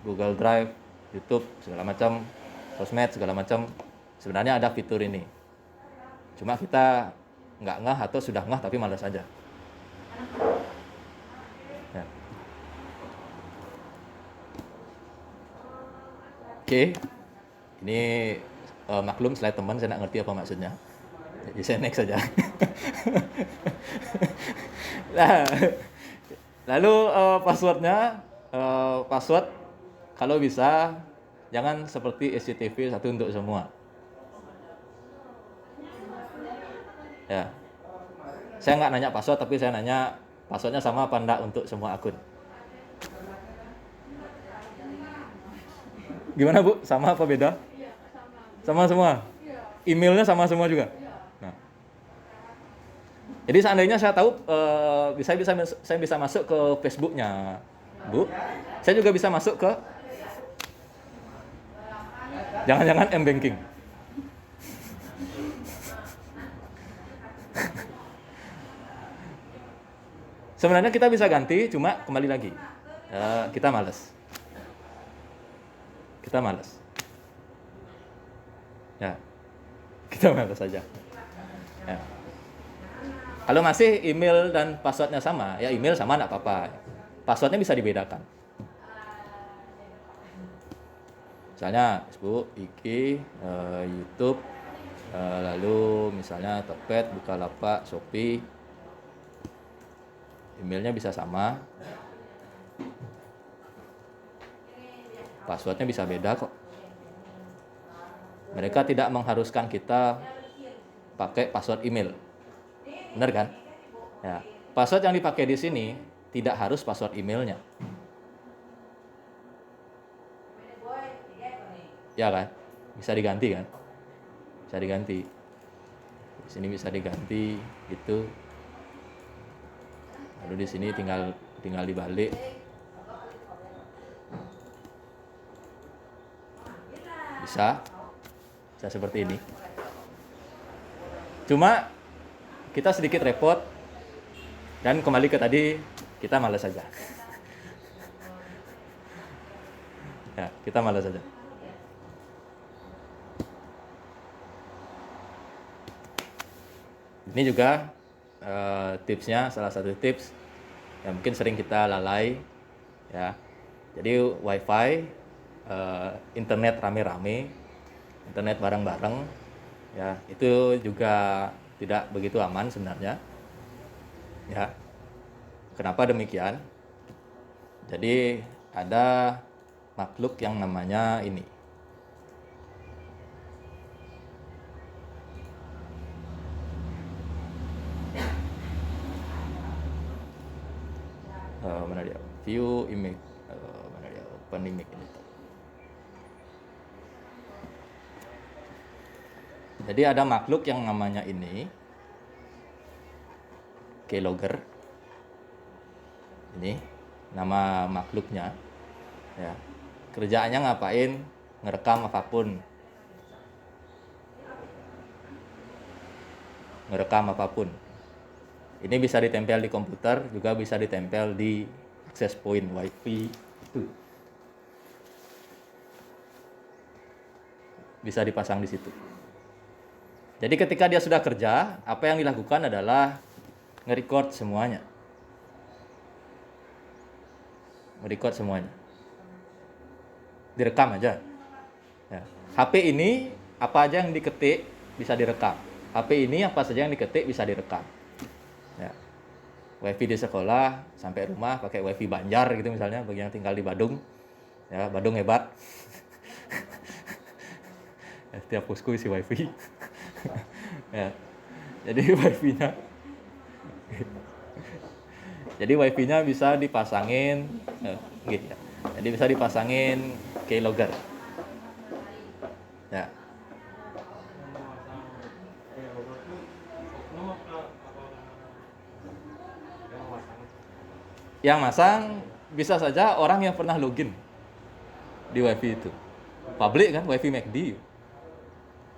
Google Drive, YouTube, segala macam, sosmed, segala macam. Sebenarnya ada fitur ini. Cuma kita nggak ngeh atau sudah ngeh tapi malas aja. Ya. Oke. Ini maklum slide teman, saya nggak ngerti apa maksudnya. Jadi saya next saja. Nah, Lalu passwordnya, password kalau bisa jangan seperti SCTV satu untuk semua. Ya, saya nggak nanya password, tapi saya nanya passwordnya sama apa enggak untuk semua akun. Gimana Bu? Sama apa beda? Iya, sama. Sama semua. Iya. Emailnya sama semua juga. Iya. Nah, jadi seandainya saya tahu, saya bisa masuk ke Facebooknya Bu, saya juga bisa masuk ke, jangan-jangan M-Banking. Sebenarnya kita bisa ganti, cuma kembali lagi, kita malas. Kita malas. Ya, kita malas saja. Ya. Kalau masih email dan passwordnya sama, ya email sama enggak apa-apa. Passwordnya bisa dibedakan. Misalnya Facebook, IG, YouTube, lalu misalnya Tokped, Bukalapak, Shopee, emailnya bisa sama, passwordnya bisa beda kok. Mereka tidak mengharuskan kita pakai password email, benar kan? Ya, password yang dipakai di sini tidak harus password emailnya, ya kan? Bisa diganti kan? Bisa diganti. Di sini bisa diganti, gitu. Lalu di sini tinggal dibalik. Bisa seperti ini. Cuma kita sedikit repot dan kembali ke tadi, kita malas saja. Ya, kita malas saja. Ini juga tipsnya, salah satu tips yang mungkin sering kita lalai, ya. Jadi wifi, internet rame-rame, internet bareng-bareng, ya itu juga tidak begitu aman sebenarnya. Ya, kenapa demikian? Jadi ada makhluk yang namanya ini. Mana dia? View image. Mana dia? Open image ini. Jadi ada makhluk yang namanya ini, keylogger. Ini nama makhluknya. Ya. Kerjaannya ngapain? Ngerekam apapun. Ngerekam apapun. Ini bisa ditempel di komputer, juga bisa ditempel di access point wifi itu. Bisa dipasang di situ. Jadi ketika dia sudah kerja, apa yang dilakukan adalah nge-record semuanya. Nge-record semuanya. Direkam aja. Ya. HP ini apa aja yang diketik bisa direkam. HP ini apa saja yang diketik bisa direkam. Ya. Wifi di sekolah sampai rumah pakai wifi Banjar gitu misalnya, bagi yang tinggal di Badung. Ya, Badung hebat. Ya, setiap posku isi wifi. Ya. Jadi wifi-nya bisa dipasangin gitu ya. Jadi bisa dipasangin keylogger. Ya. Yang masang bisa saja orang yang pernah login di wifi itu. Publik kan, wifi McD.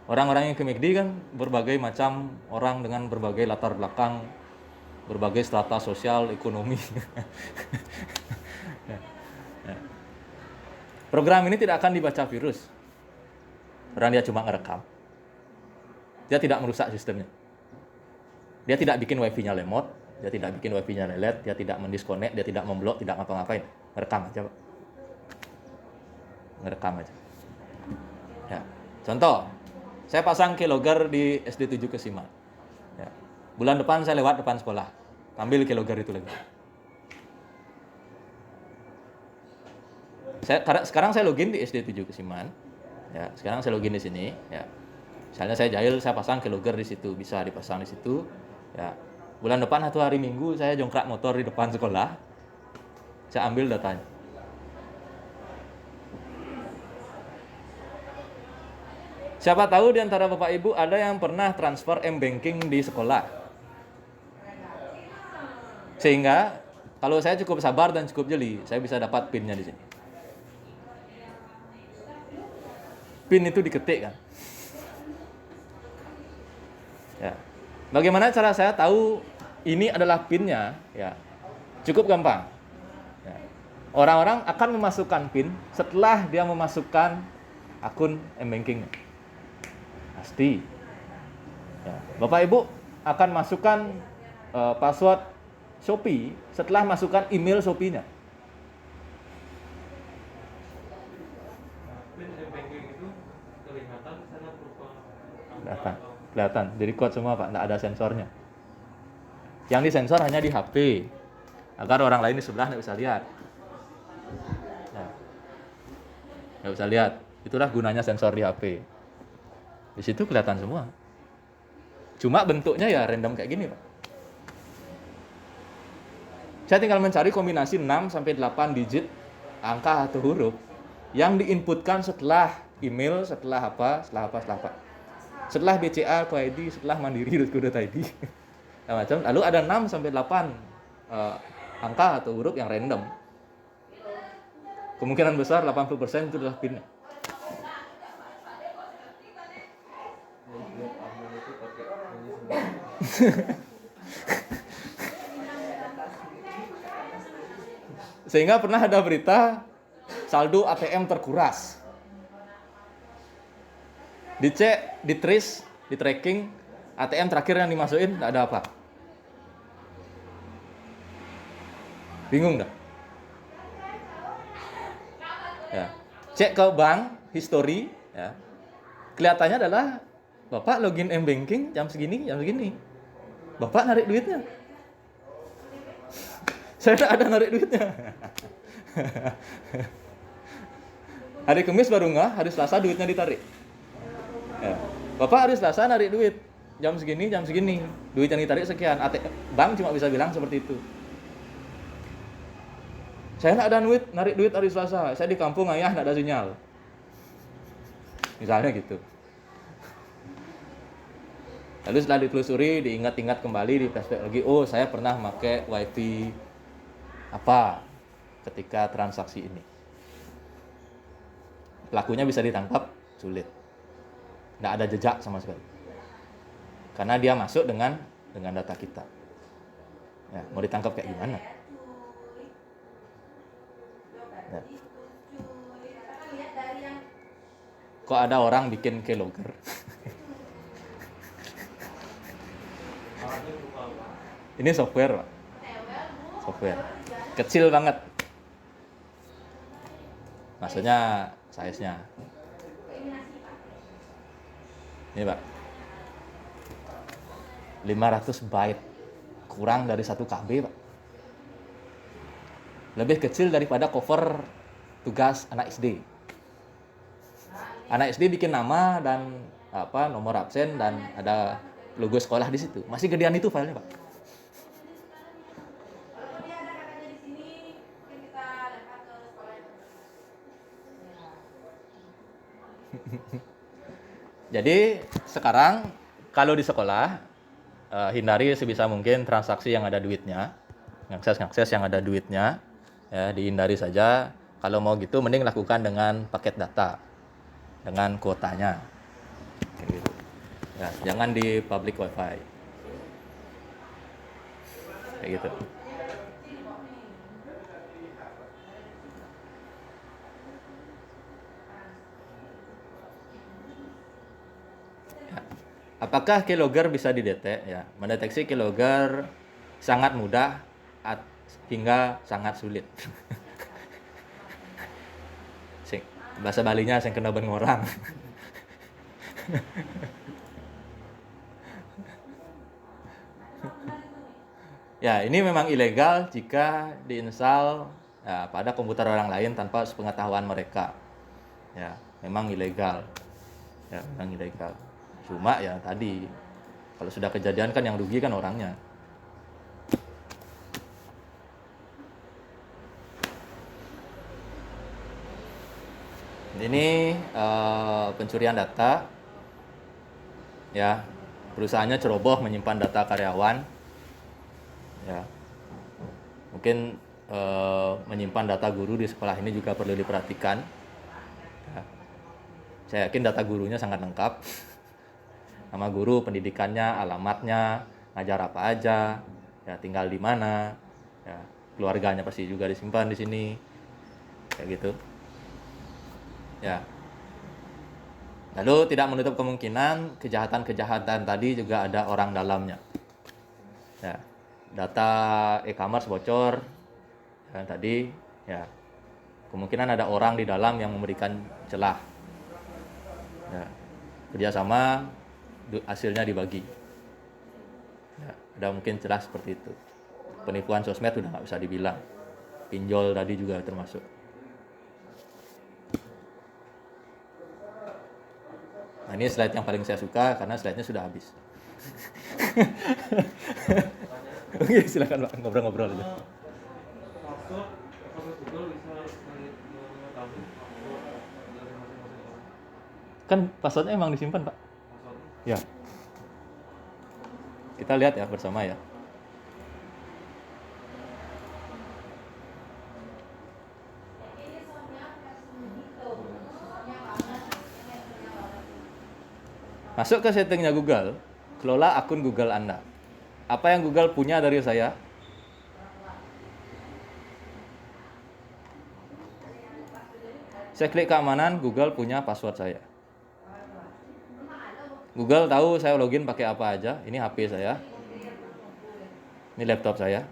Orang-orang yang ke McD kan berbagai macam orang dengan berbagai latar belakang, berbagai strata sosial, ekonomi. Program ini tidak akan dibaca virus, karena dia cuma ngerekam. Dia tidak merusak sistemnya. Dia tidak bikin wifi-nya lemot, dia tidak bikin wifi-nya lelet, dia tidak mendiskonek, dia tidak memblok, tidak ngapa-ngapain. Ngerekam aja, Pak. Ngerekam aja. Ya. Contoh, saya pasang keylogger di SD 7 Kesiman. Ya. Bulan depan saya lewat depan sekolah, ambil keylogger itu lagi. Sekarang saya login di SD7 Kesiman. Ya, sekarang saya login di sini, ya. Misalnya saya jahil, saya pasang keylogger di situ, bisa dipasang di situ. Ya. Bulan depan atau hari Minggu saya jongkrak motor di depan sekolah. Saya ambil datanya. Siapa tahu di antara Bapak Ibu ada yang pernah transfer M-Banking di sekolah. Sehingga kalau saya cukup sabar dan cukup jeli, saya bisa dapat PIN-nya di sini. PIN itu diketik kan. Ya. Bagaimana cara saya tahu ini adalah PIN-nya? Ya. Cukup gampang. Ya. Orang-orang akan memasukkan PIN setelah dia memasukkan akun M-Banking-nya. Pasti. Ya. Bapak Ibu akan masukkan password Shopee setelah masukkan email Shopee-nya. PIN M-Banking itu kelihatan sana berupa Kelihatan, di record semua Pak, nggak ada sensornya. Yang disensor hanya di HP, agar orang lain di sebelah nggak bisa lihat. Nah, nggak bisa lihat, itulah gunanya sensor di HP. Di situ kelihatan semua. Cuma bentuknya ya random kayak gini Pak. Saya tinggal mencari kombinasi 6 sampai 8 digit angka atau huruf yang diinputkan setelah email, setelah apa. Setelah BCA, QID, setelah mandiri.co.id. Nah, macam. Lalu ada 6 sampai 8 angka atau huruf yang random. Kemungkinan besar 80% itu adalah PIN. Sehingga pernah ada berita saldo ATM terkuras. Dicek, di-trace, di-tracking, ATM terakhir yang dimasukin tidak ada apa. Bingung dah. Ya. Cek ke bank, history, ya. Kelihatannya adalah Bapak login M-Banking jam segini. Bapak narik duitnya. Saya tidak ada narik duitnya. Hari Kamis baru nggak, hari Selasa duitnya ditarik. Ya. Bapak hari Selasa narik duit jam segini, duit yang ditarik sekian. Bank cuma bisa bilang seperti itu. Saya nggak ada duit, narik duit hari Selasa. Saya di kampung, ayah nggak ada sinyal. Misalnya gitu. Lalu setelah ditelusuri, diingat-ingat kembali, di flashback lagi. Oh, saya pernah pakai WiFi apa ketika transaksi ini. Pelakunya bisa ditangkap, sulit. Nggak ada jejak sama sekali. Karena dia masuk dengan data kita. Ya, mau ditangkap kayak gimana? Ya. Kok ada orang bikin keylogger? Ini software, Pak. Software. Kecil banget. Maksudnya size-nya. Ini Pak, 500 byte, kurang dari 1 KB Pak. Lebih kecil daripada cover tugas anak SD. Anak SD bikin nama dan nomor absen dan ada logo sekolah di situ. Masih gedean itu filenya Pak. Jadi sekarang kalau di sekolah hindari sebisa mungkin transaksi yang ada duitnya, ngakses yang ada duitnya, ya dihindari saja. Kalau mau gitu, mending lakukan dengan paket data, dengan kuotanya, kayak gitu. Ya, jangan di public wifi, kayak gitu. Apakah keylogger bisa didetek? Ya, mendeteksi keylogger sangat mudah hingga sangat sulit. Bahasa Balinya sing kena ben ngorang. Ya, ini memang ilegal jika diinstal ya, pada komputer orang lain tanpa sepengetahuan mereka. Ya, memang ilegal. Ya, memang ilegal. Cuma ya tadi, kalau sudah kejadian kan yang rugi kan orangnya. Ini pencurian data, ya, perusahaannya ceroboh menyimpan data karyawan, ya, mungkin menyimpan data guru di sekolah ini juga perlu diperhatikan. Ya. Saya yakin data gurunya sangat lengkap, nama guru, pendidikannya, alamatnya, ngajar apa aja, ya, tinggal di mana, ya, keluarganya pasti juga disimpan di sini, kayak gitu. Ya. Lalu tidak menutup kemungkinan kejahatan-kejahatan tadi juga ada orang dalamnya. Ya. Data e-commerce bocor, ya, tadi, ya, kemungkinan ada orang di dalam yang memberikan celah. Ya. Kerjasama, hasilnya dibagi. Ya. Ada mungkin celah seperti itu. Penipuan sosmed sudah nggak bisa dibilang. Pinjol tadi juga termasuk. Nah, ini slide yang paling saya suka karena slide-nya sudah habis. Oke, silakan Pak, ngobrol-ngobrol aja. Password apakah Google bisa mengetahui password dari masing-masing orang? Kan passwordnya emang disimpan, Pak. Passwordnya? Ya. Kita lihat ya bersama ya. Masuk ke settingnya Google, kelola akun Google Anda. Apa yang Google punya dari saya? Saya klik keamanan, Google punya password saya. Google tahu saya login pakai apa aja. Ini HP saya. Ini laptop saya.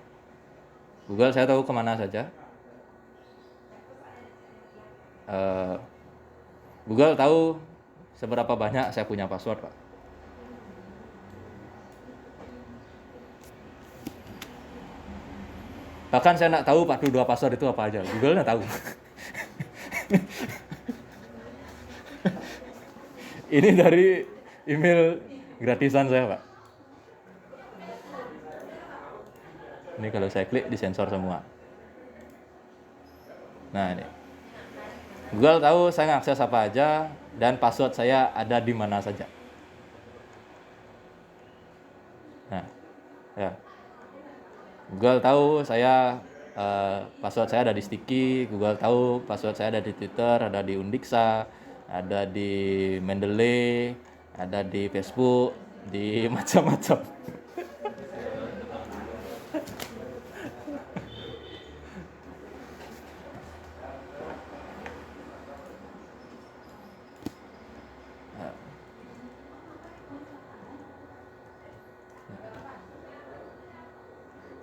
Google saya tahu kemana saja. Google tahu seberapa banyak saya punya password, Pak. Bahkan saya nggak tahu 42 password itu apa aja. Google nggak tahu. Ini dari email gratisan saya, Pak. Ini kalau saya klik disensor semua. Nah, ini. Google tahu saya ngakses apa aja dan password saya ada di mana saja. Nah, ya. Google tahu saya password saya ada di Sticky, Google tahu password saya ada di Twitter, ada di Undixa, ada di Mendeley, ada di Facebook, di macam-macam.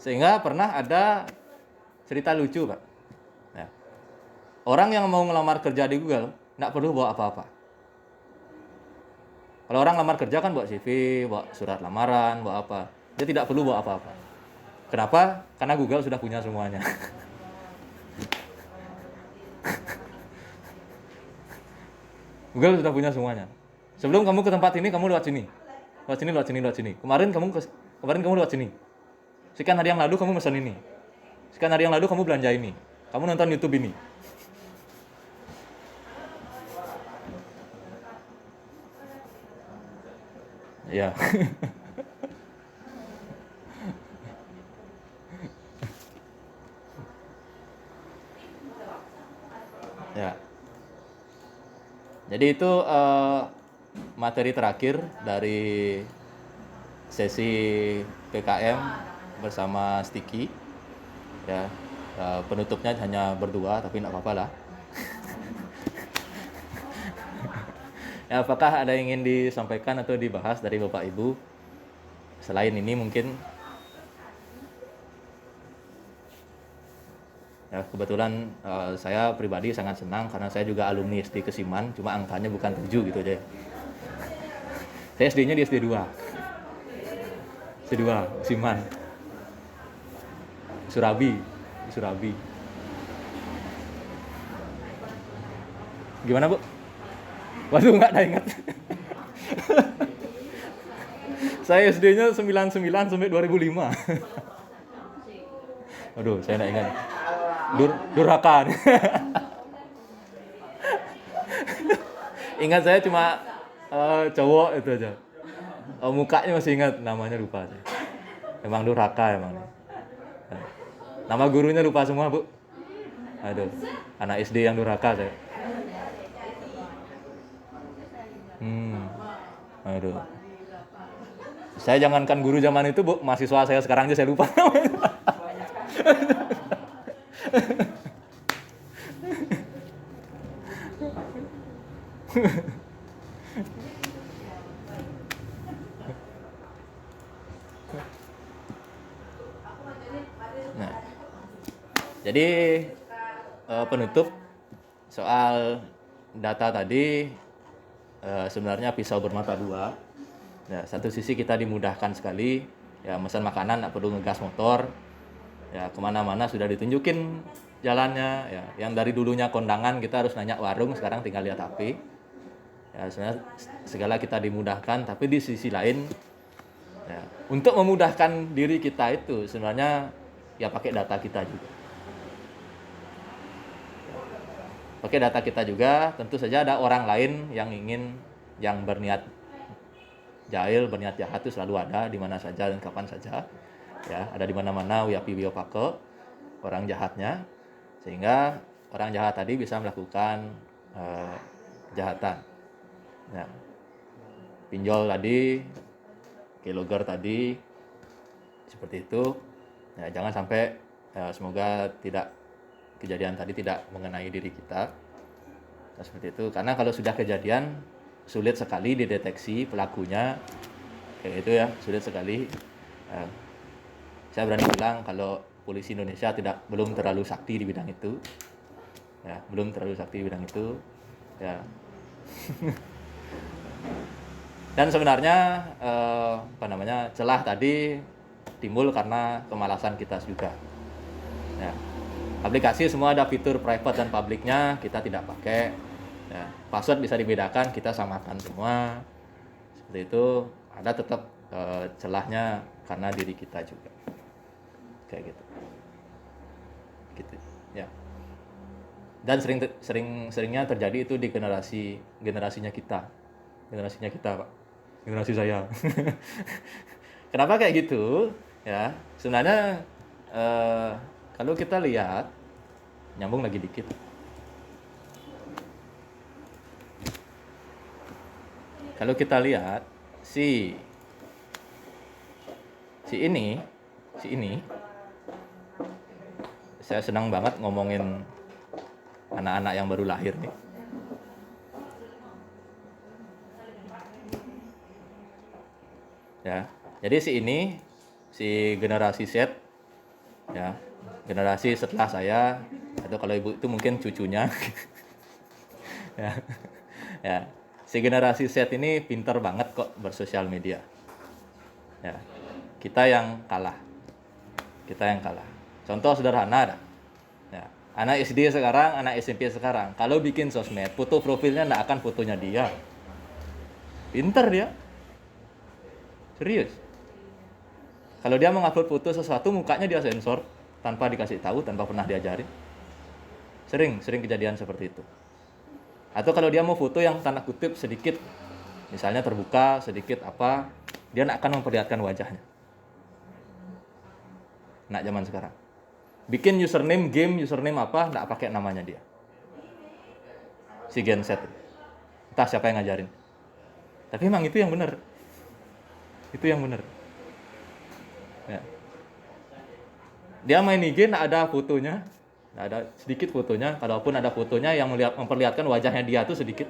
Sehingga pernah ada cerita lucu, Pak. Ya. Orang yang mau ngelamar kerja di Google nggak perlu bawa apa-apa. Kalau orang lamar kerja kan bawa CV, bawa surat lamaran, bawa apa. Dia tidak perlu bawa apa-apa. Kenapa? Karena Google sudah punya semuanya. Google sudah punya semuanya. Sebelum kamu ke tempat ini, kamu lewat sini. Lewat sini, lewat sini, lewat sini. Kemarin kamu lewat sini. Sekian hari yang lalu kamu pesan ini. Sekian hari yang lalu kamu belanja ini. Kamu nonton YouTube ini. Ya. Ya. Jadi itu materi terakhir dari sesi PKM bersama Sticky. Ya, penutupnya hanya berdua, tapi nggak apa-apa lah. Ya, apakah ada yang ingin disampaikan atau dibahas dari Bapak Ibu? Selain ini mungkin. Ya, kebetulan saya pribadi sangat senang karena saya juga alumni SD Kesiman, cuma angkanya bukan 7 gitu aja. Saya SD-nya di SD 2. SD 2, Kesiman. Surabi. Gimana, Bu? Waduh, nggak ada ingat. Saya SD-nya 99 sampai 2005. Aduh, saya nggak ingat. Durhaka. Ingat saya cuma cowok itu aja. Mukanya masih ingat, namanya lupa saya. Emang durhaka emang. Nama gurunya lupa semua, Bu. Aduh, anak SD yang durhaka saya. Aduh. Saya jangankan guru zaman itu, Bu, mahasiswa saya sekarang aja saya lupa. Nah, jadi penutup soal data tadi sebenarnya pisau bermata dua. Ya, satu sisi kita dimudahkan sekali, ya pesan makanan nggak perlu ngegas motor, ya kemana-mana sudah ditunjukin jalannya, ya yang dari dulunya kondangan kita harus nanya warung, sekarang tinggal lihat HP. Ya sebenarnya segala kita dimudahkan, tapi di sisi lain, ya, untuk memudahkan diri kita itu sebenarnya ya pakai data kita juga. Pakai data kita juga, tentu saja ada orang lain yang berniat jahil, berniat jahat itu selalu ada di mana saja dan kapan saja. Ya, ada di mana-mana Wiyapi Biopake orang jahatnya, sehingga orang jahat tadi bisa melakukan kejahatan. Ya. Pinjol tadi, keylogger tadi, seperti itu. Ya, jangan sampai semoga kejadian tadi tidak mengenai diri kita. Nah, seperti itu. Karena kalau sudah kejadian sulit sekali dideteksi pelakunya, kayak itu ya, sulit sekali. Saya berani bilang kalau polisi Indonesia belum terlalu sakti di bidang itu, ya belum terlalu sakti di bidang itu, ya. Dan sebenarnya celah tadi timbul karena kemalasan kita juga. Ya. Aplikasi semua ada fitur private dan publiknya, kita tidak pakai. Ya, password bisa dibedakan, kita samakan semua. Seperti itu, ada tetap celahnya karena diri kita juga. Kayak gitu. Gitu, ya. Dan seringnya terjadi itu di generasinya kita. Generasinya kita, Pak. Generasi saya. Kenapa kayak gitu? Ya, sebenarnya kalau kita lihat, nyambung lagi dikit. Kalau kita lihat si ini, saya senang banget ngomongin anak-anak yang baru lahir nih. Ya, jadi si generasi Z, ya, generasi setelah saya, atau kalau ibu itu mungkin cucunya, ya, si generasi Z ini pintar banget kok bersosial media. Ya, kita yang kalah. Contoh sederhana ada. Ya, anak SD sekarang, anak SMP sekarang, kalau bikin sosmed, foto profilnya nggak akan fotonya dia. Pintar dia. Serius. Kalau dia mengupload foto sesuatu, mukanya dia sensor tanpa dikasih tahu, tanpa pernah diajarin. Sering kejadian seperti itu. Atau kalau dia mau foto yang tanda kutip sedikit, misalnya terbuka sedikit apa, dia nggak akan memperlihatkan wajahnya. Nah, zaman sekarang. Bikin username game, username apa, nggak pakai namanya dia. Si Gen Z. Entah siapa yang ngajarin. Tapi emang itu yang benar. Itu yang benar. Ya. Dia main IG nggak ada fotonya, nggak ada sedikit fotonya. Kalaupun ada fotonya yang memperlihatkan wajahnya dia tuh sedikit.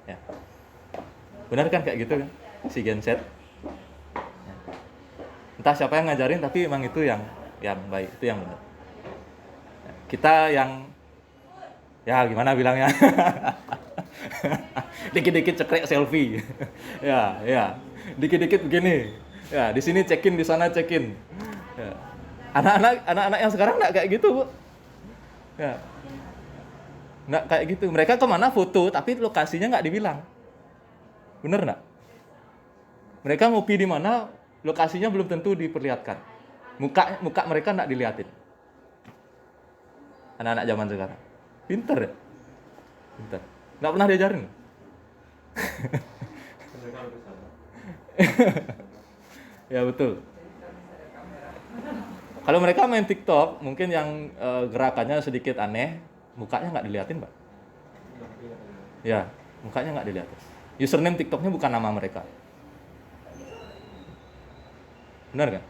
Ya. Benar kan kayak gitu kan? Si Gen Z. Ya. Entah siapa yang ngajarin, tapi emang itu yang baik, itu yang benar. Ya. Kita yang ya gimana bilangnya? Dikit-dikit cekrek selfie. ya. Dikit-dikit begini. Ya, di sini check-in, di sana check-in. Ya. Anak-anak yang sekarang enggak kayak gitu, Bu. Ya. Nggak kayak gitu. Mereka kemana foto, tapi lokasinya nggak dibilang. Bener nggak? Mereka ngopi di mana, lokasinya belum tentu diperlihatkan. Muka mereka nggak diliatin. Anak-anak zaman sekarang. Pinter ya? Pinter. Nggak pernah diajarin. Mereka lebih sadar. Ya betul. Kalau mereka main TikTok, mungkin yang gerakannya sedikit aneh, mukanya nggak diliatin, Pak. Ya, mukanya nggak diliatin. Username TikToknya bukan nama mereka. Benar kan?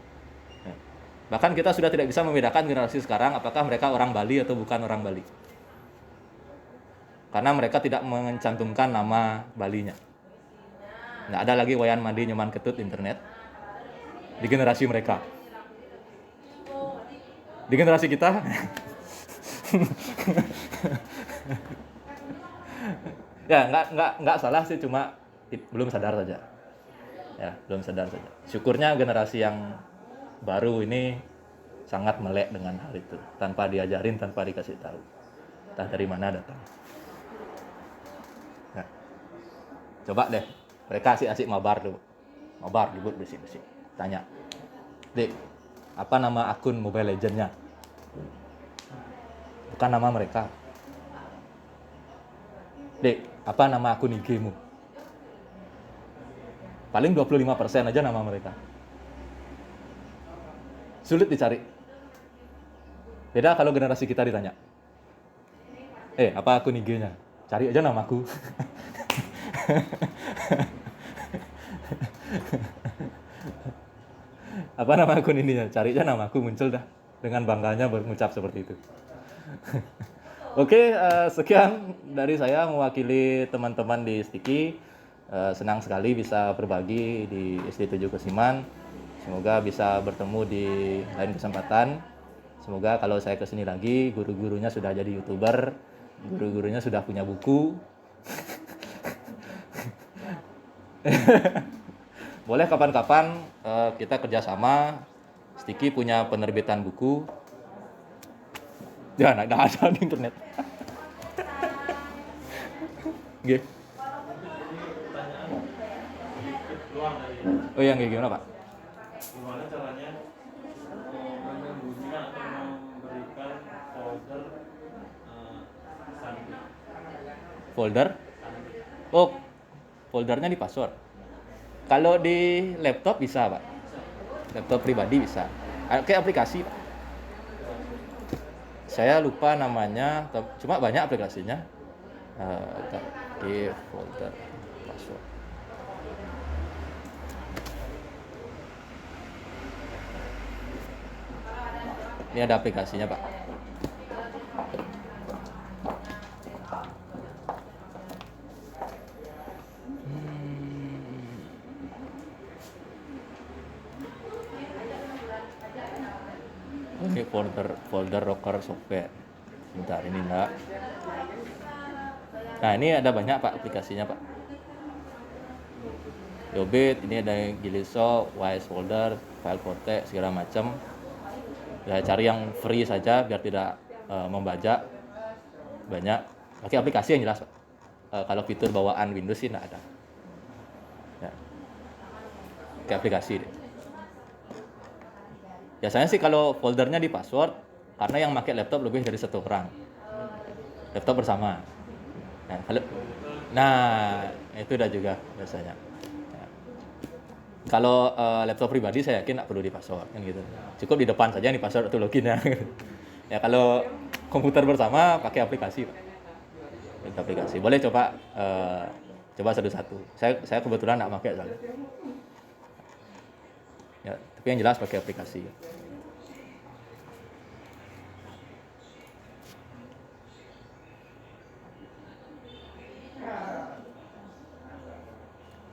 Ya. Bahkan kita sudah tidak bisa membedakan generasi sekarang apakah mereka orang Bali atau bukan orang Bali. Karena mereka tidak mencantumkan nama Balinya. Nggak ada lagi Wayan Mandi Nyoman Ketut internet di generasi mereka. Di generasi kita ya nggak salah sih, cuma belum sadar saja. Ya, belum sadar saja. Syukurnya generasi yang baru ini sangat melek dengan hal itu, tanpa diajarin, tanpa dikasih tahu. Entah dari mana datang. Nah, coba deh, mereka asik-asik mabar dulu. Mabar, ribut bersih-bersih. Tanya, Dek, apa nama akun Mobile Legends-nya? Bukan nama mereka. Dek, apa nama akun IG-mu? Paling 25% aja nama mereka. Sulit dicari. Beda kalau generasi kita ditanya. Apa akun IG-nya? Cari aja namaku. Apa nama akun ininya? Cari aja namaku, muncul dah. Dengan bangganya mengucap seperti itu. Oke, sekian dari saya mewakili teman-teman di Sticky. Senang sekali bisa berbagi di SD 7 Kesiman. Semoga bisa bertemu di lain kesempatan. Semoga kalau saya kesini lagi, guru-gurunya sudah jadi YouTuber, guru-gurunya sudah punya buku. Boleh kapan-kapan kita kerjasama. Sticky punya penerbitan buku. Ya, nggak ada di internet. Gitu. Keluar dari Oh, yang kayak gimana, Pak? gimana caranya menyembunyikan atau memberikan folder sandi. Folder? Oh, foldernya di password. Kalau di laptop bisa, Pak. Laptop pribadi bisa. Kayak aplikasi, Pak. Saya lupa namanya, cuma banyak aplikasinya. Di folder password. Ini ada aplikasinya, Pak. Ini folder rocker software. Bentar, ini enggak. Nah, ini ada banyak, Pak, aplikasinya, Pak. Yobit, ini ada Giliso, Wise Folder, File Protect, segala macam. Ya, cari yang free saja biar tidak membajak banyak. Pakai aplikasi yang jelas, Pak. Kalau fitur bawaan Windows sih enggak ada. Ya. Pakai aplikasi deh. Biasanya sih kalau foldernya di password, karena yang pakai laptop lebih dari satu orang. Laptop bersama. Nah, itu udah juga biasanya. Ya. Kalau laptop pribadi saya yakin nggak perlu di password kan gitu. Cukup di depan saja nih password atau loginnya. Ya, kalau komputer bersama pakai aplikasi, Pak. Pakai aplikasi. Boleh coba satu-satu. Saya kebetulan nggak pakai soalnya. Ya, tapi yang jelas pakai aplikasi.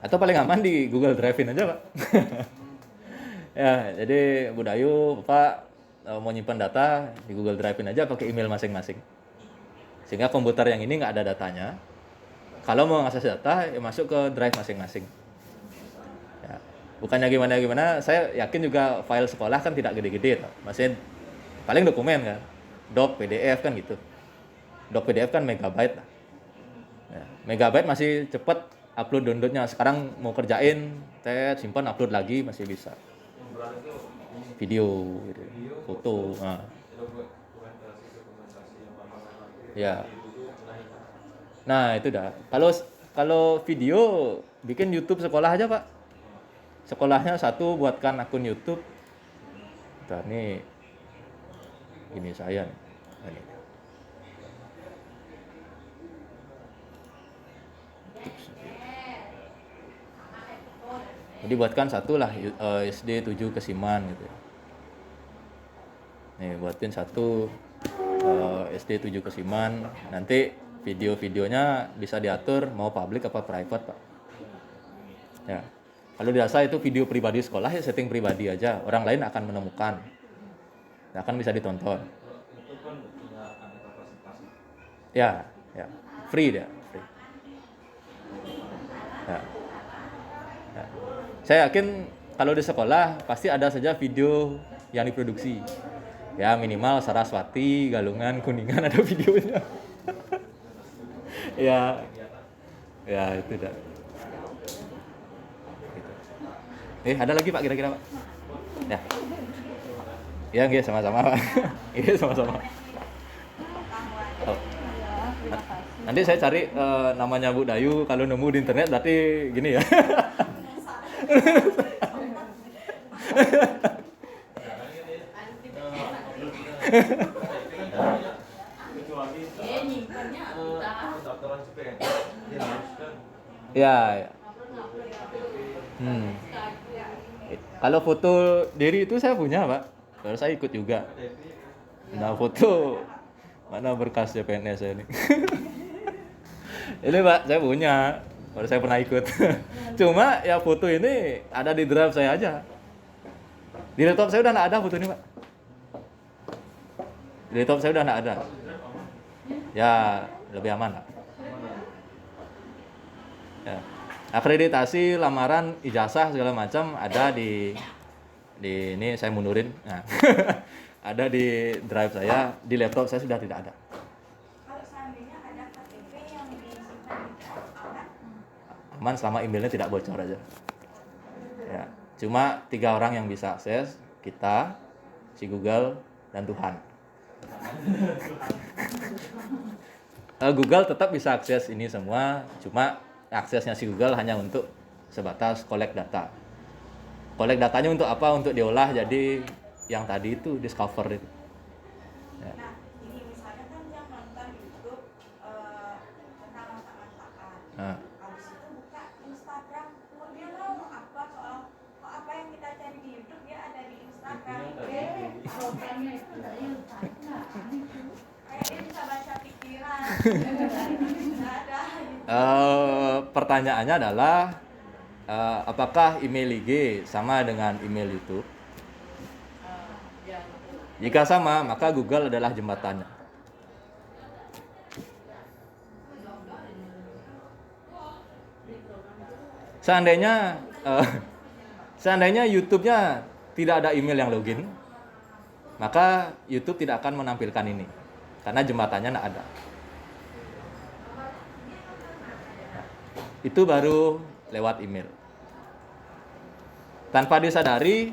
Atau paling aman di Google Drive-in aja, Pak. Ya, jadi Bu Dayu, Bapak mau nyimpan data di Google Drive-in aja pakai email masing-masing. Sehingga komputer yang ini nggak ada datanya. Kalau mau ngakses data, ya masuk ke drive masing-masing. Ya, bukannya gimana-gimana, saya yakin juga file sekolah kan tidak gede-gede, Pak. Maksudnya paling dokumen kan, doc, PDF kan gitu. Doc PDF kan megabyte lah. Ya, megabyte masih cepet upload downloadnya. Sekarang mau kerjain, simpan upload lagi masih bisa. Yang berat itu Video, gitu. Foto. Nah, dokumentasi yang lama-lama. ya. Itu naik. Nah itu dah. Kalau video bikin YouTube sekolah aja Pak. Sekolahnya satu buatkan akun YouTube. Nah, ini saya nih. Nah, ini. Jadi buatkan satu lah SD 7 Kesiman gitu. Nih buatin satu SD 7 Kesiman. Nanti video-videonya bisa diatur mau public apa private Pak. Ya. Kalau dirasa itu video pribadi sekolah ya setting pribadi aja. Orang lain akan menemukan. Nah, akan bisa ditonton. Itu kan punya ada kapasitas. Ya, ya. Free dia, free. Ya. Ya. Saya yakin kalau di sekolah pasti ada saja video yang diproduksi. Ya minimal Saraswati, Galungan, Kuningan ada videonya. Ya, ya itu dah. Gitu. Ada lagi Pak kira-kira Pak? Ya. Ya nggih sama-sama Pak. Iya sama-sama. Oh. Nanti saya cari namanya Bu Dayu, kalau nemu di internet berarti gini ya. Kecuali pendaftaran CPNS diharuskan. Ya, ya. Kalau foto diri itu saya punya Pak. Baru saya ikut juga. Nah foto mana berkasnya PNS saya ini. Ini Pak, saya punya. Baru saya pernah ikut. Cuma ya foto ini ada di drive saya aja. Di laptop saya udah nggak ada foto ini Pak. Di laptop saya udah nggak ada. Ya lebih aman Pak. Ya. Akreditasi, lamaran, ijazah segala macam ada di ini saya mundurin. Nah. Ada di drive saya, di laptop saya sudah tidak ada. Kalau seandainya ada KTP yang disimpan di drive aman? Aman selama emailnya tidak bocor aja. Ya, cuma 3 orang yang bisa akses, kita, si Google, dan Tuhan. Google tetap bisa akses ini semua, cuma aksesnya si Google hanya untuk sebatas collect data. Collect datanya untuk apa? Untuk diolah jadi yang tadi itu discover itu. Ya. Nah, ini misalnya kan yang nonton YouTube tentang masak-masakan. Nah. Habis itu buka Instagram, dia mau apa soal kok apa yang kita cari di YouTube ya ada di Instagram. Programnya itu dari Kayak dia bisa baca pikiran. Nggak ada. Pertanyaannya adalah apakah email IG sama dengan email YouTube? Jika sama, maka Google adalah jembatannya. Seandainya YouTube-nya tidak ada email yang login, maka YouTube tidak akan menampilkan ini karena jembatannya tidak ada. Itu baru lewat email. Tanpa disadari,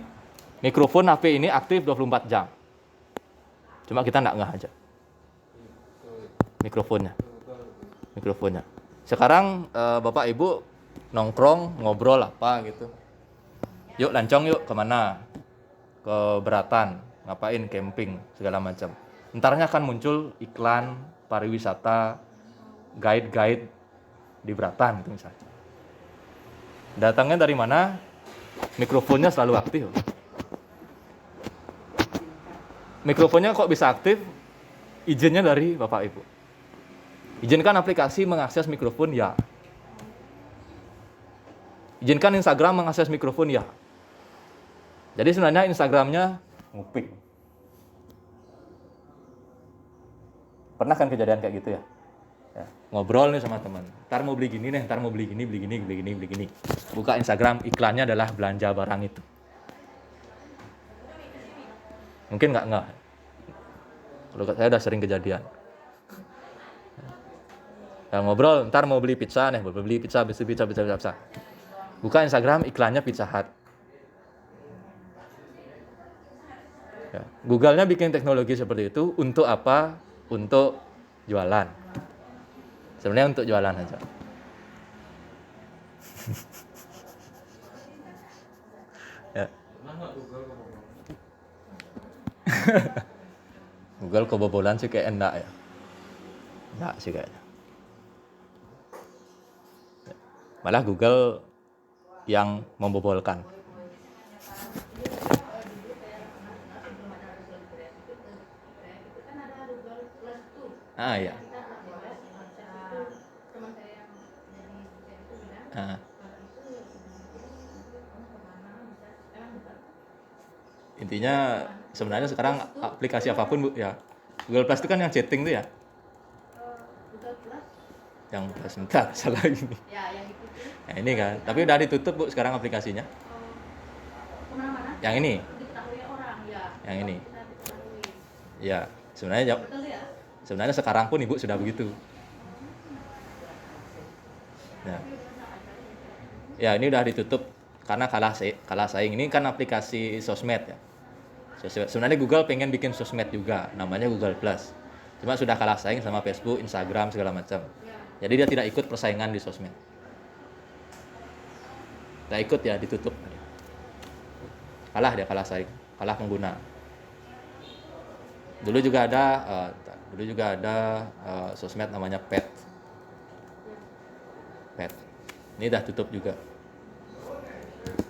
mikrofon HP ini aktif 24 jam. Cuma kita nggak ngeh aja. Mikrofonnya. Sekarang Bapak Ibu nongkrong, ngobrol apa gitu. Yuk lancong yuk kemana? Ke Beratan, ngapain camping, segala macam. Entarnya akan muncul iklan pariwisata, guide di Beratan gitu misalnya. Datangnya dari mana? Mikrofonnya selalu aktif. Mikrofonnya kok bisa aktif? Izinnya dari Bapak Ibu. Izinkan aplikasi mengakses mikrofon? Ya. Izinkan Instagram mengakses mikrofon? Ya. Jadi sebenarnya Instagramnya ngupik. Pernah kan kejadian kayak gitu ya? Ngobrol nih sama teman. Ntar mau beli gini nih, ntar mau beli gini. Buka Instagram, iklannya adalah belanja barang itu. Mungkin nggak. Kalau saya udah sering kejadian. Ya, ngobrol, ntar mau beli pizza nih, mau beli pizza, bisa. Buka Instagram, iklannya Pizza Hut. Ya. Google-nya bikin teknologi seperti itu untuk apa? Untuk jualan. Sebenarnya untuk jualan aja. Ya. Pernah nggak Google ngomong? Google kebobolan sih kayak enggak ya. Enggak sih kayaknya. Malah Google yang membobolkan. Ah ya. Ah. Intinya sebenarnya sekarang aplikasi apapun Bu ya. Google Plus itu kan yang chatting tuh ya. Yang sebentar salah ini. Nah, ini kan. Tapi udah ditutup Bu sekarang aplikasinya. Yang ini. Yang ini. Ya, sebenarnya sekarang pun Ibu sudah begitu. Ya. Ya, ini udah ditutup karena kalah saing. Ini kan aplikasi sosmed ya. Sebenarnya Google pengen bikin sosmed juga, namanya Google Plus. Cuma sudah kalah saing sama Facebook, Instagram segala macam. Jadi dia tidak ikut persaingan di sosmed. Tidak ikut ya, ditutup. Kalah dia, kalah saing, kalah pengguna. Dulu juga ada sosmed namanya Pet. Ini dah tutup juga.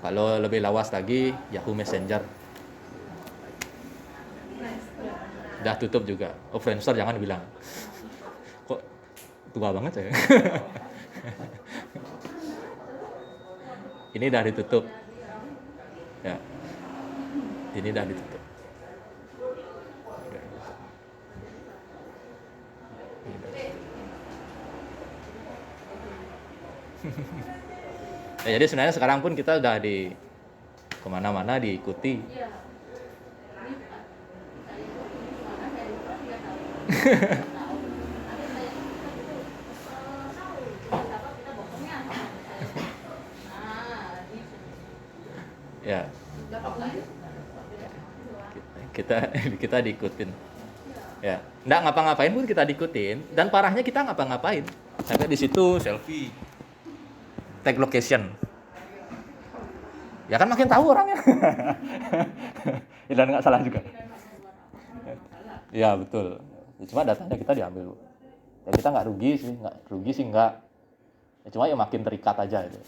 Kalau lebih lawas lagi, Yahoo Messenger. Dah tutup juga. Oh, Friendster jangan bilang. Kok tua banget ya? Ini dah ditutup. Ya. Ini dah ditutup. Ya, jadi sebenarnya sekarang pun kita udah di kemana-mana diikuti. Ya, kita diikutin. Ya, nggak ngapa-ngapain pun kita diikutin. Dan parahnya kita ngapa-ngapain. Sampai di situ selfie, tag location. Ya kan makin tahu orangnya. Dan nggak salah juga. Ya betul. Cuma datanya kita diambil. Ya kita nggak rugi sih nggak. Ya, cuma ya makin terikat aja itu.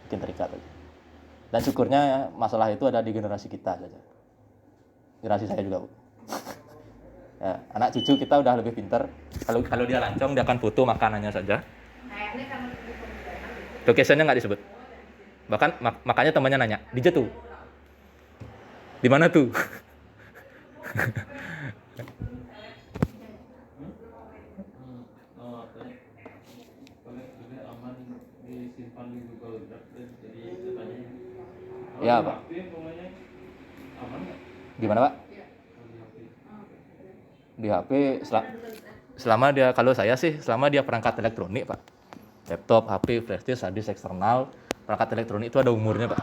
Makin terikat aja. Dan syukurnya masalah itu ada di generasi kita saja. Generasi saya juga, Bu. Ya, anak cucu kita udah lebih pintar. Kalau dia lancong dia akan foto makanannya saja. Location-nya nggak disebut. Bahkan makanya temannya nanya, di tuh. Di mana tuh? Lebih aman disimpan di Google Drive, jadi katanya. Ya, Pak. Aman nggak? Gimana, Pak? Di HP selama dia, kalau saya sih selama dia perangkat elektronik, Pak. Laptop, HP, flash disk, hard disk eksternal, perangkat elektronik itu ada umurnya, Pak.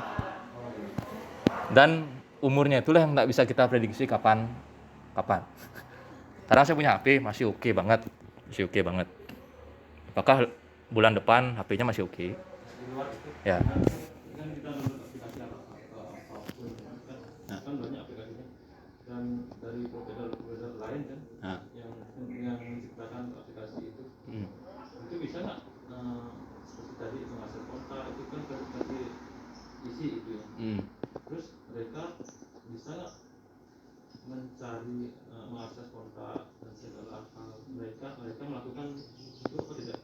Dan umurnya itulah yang nggak bisa kita prediksi kapan. Sekarang saya punya HP masih oke banget. Apakah bulan depan HP-nya masih oke? Ya. Kan kita download aplikasi apapun kan banyak aplikasinya, dan dari provider lain kan yang menciptakan aplikasi itu itu bisa nggak seperti tadi menghasilkan kontak itu kan kasih isi itu ya. Terus mereka bisa nggak mencari mengakses kontak dan segala hal mereka melakukan itu atau tidak?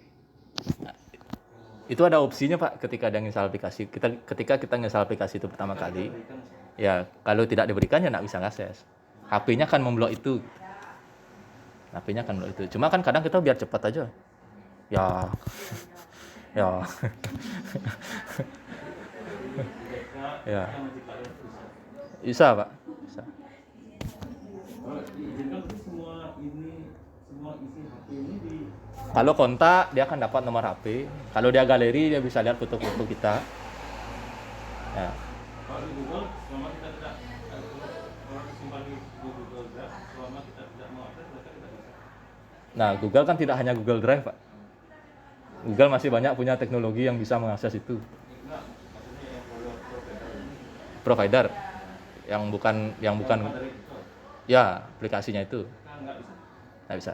Itu ada opsinya, Pak, ketika ada install aplikasi. Ketika kita install aplikasi itu pertama kali, ya kalau tidak diberikan ya nggak bisa ngakses. HP-nya kan memblok itu. Cuma kan kadang kita biar cepat aja. Ya. Ya. Bisa, Pak. Bisa. Kalau diizinkan semua isi HP ini di Kalau kontak dia akan dapat nomor HP. Kalau dia galeri dia bisa lihat foto-foto kita. Ya. kalau di Google selama kita tidak kalau disimpan di Google Drive selama kita tidak mengakses mereka tidak bisa. Nah, Google kan tidak hanya Google Drive, Pak. Google masih banyak punya teknologi yang bisa mengakses itu. Enggak, maksudnya yang provider ini Provider yang bukan dari itu ya aplikasinya itu kan nggak bisa. nggak bisa.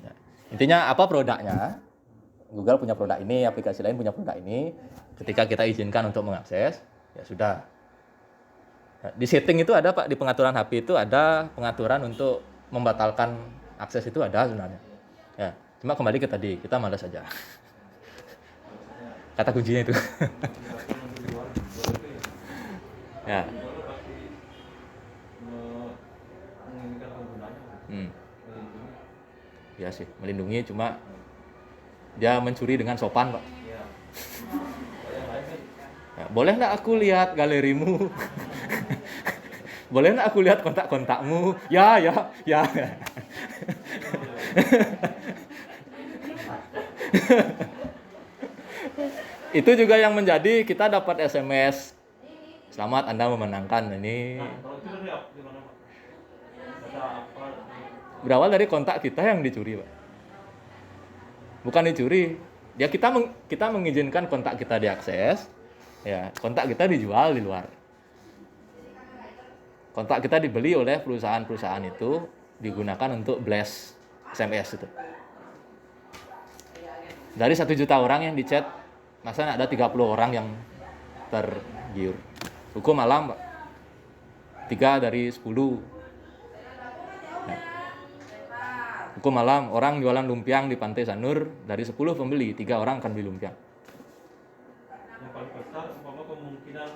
Ya. Intinya apa produknya? Google punya produk ini, aplikasi lain punya produk ini. Ketika kita izinkan untuk mengakses, ya sudah. Ya, di setting itu ada Pak, di pengaturan HP itu ada pengaturan untuk membatalkan akses itu ada sebenarnya. Ya, cuma kembali ke tadi, kita malas saja. Kata kuncinya itu. Ya. Google pasti menginginkan penggunanya. Ya sih, melindungi cuma dia mencuri dengan sopan, Pak. Iya. Yang lain kan Ya, boleh nggak aku lihat galerimu? Boleh nggak aku lihat kontak-kontakmu? Ya. Itu juga yang menjadi kita dapat SMS. Selamat Anda memenangkan ini. nah, kalau itu dari apa? Gimana Pak? Data apa? Berawal dari kontak kita yang dicuri, Pak. Bukan dicuri. Ya kita mengizinkan kontak kita diakses. Ya, kontak kita dijual di luar. Kontak kita dibeli oleh perusahaan-perusahaan itu digunakan untuk blast SMS itu. Dari 1 juta orang yang dicat, masa ada 30 orang yang tergiur. Hukum alam, Pak. 3 dari 10. Ya. Hukum alam, orang jualan lumpiang di Pantai Sanur, dari 10 pembeli, 3 orang akan beli lumpiang. Yang paling besar umpama kemungkinan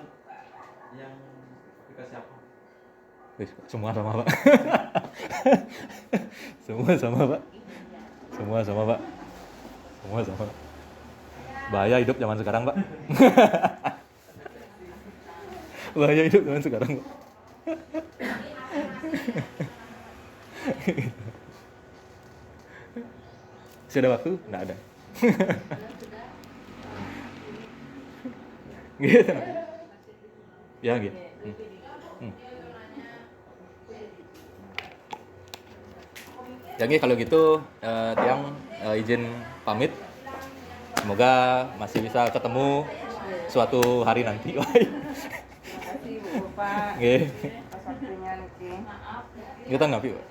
yang aplikasi apa? Wih, semua sama, Pak. Semua sama, Pak. Semua sama, Pak. Semua sama. Bahaya hidup zaman sekarang, Pak. Bahaya hidup zaman sekarang, Pak. Sudah waktu? Nggak ada. Gitu. Ya, gitu. Jadi kalau gitu Tiang izin pamit. Semoga masih bisa ketemu suatu hari nanti. Kasih Bu Pak. Nggih. Pas waktunya niki. Kita ngapi, Pak.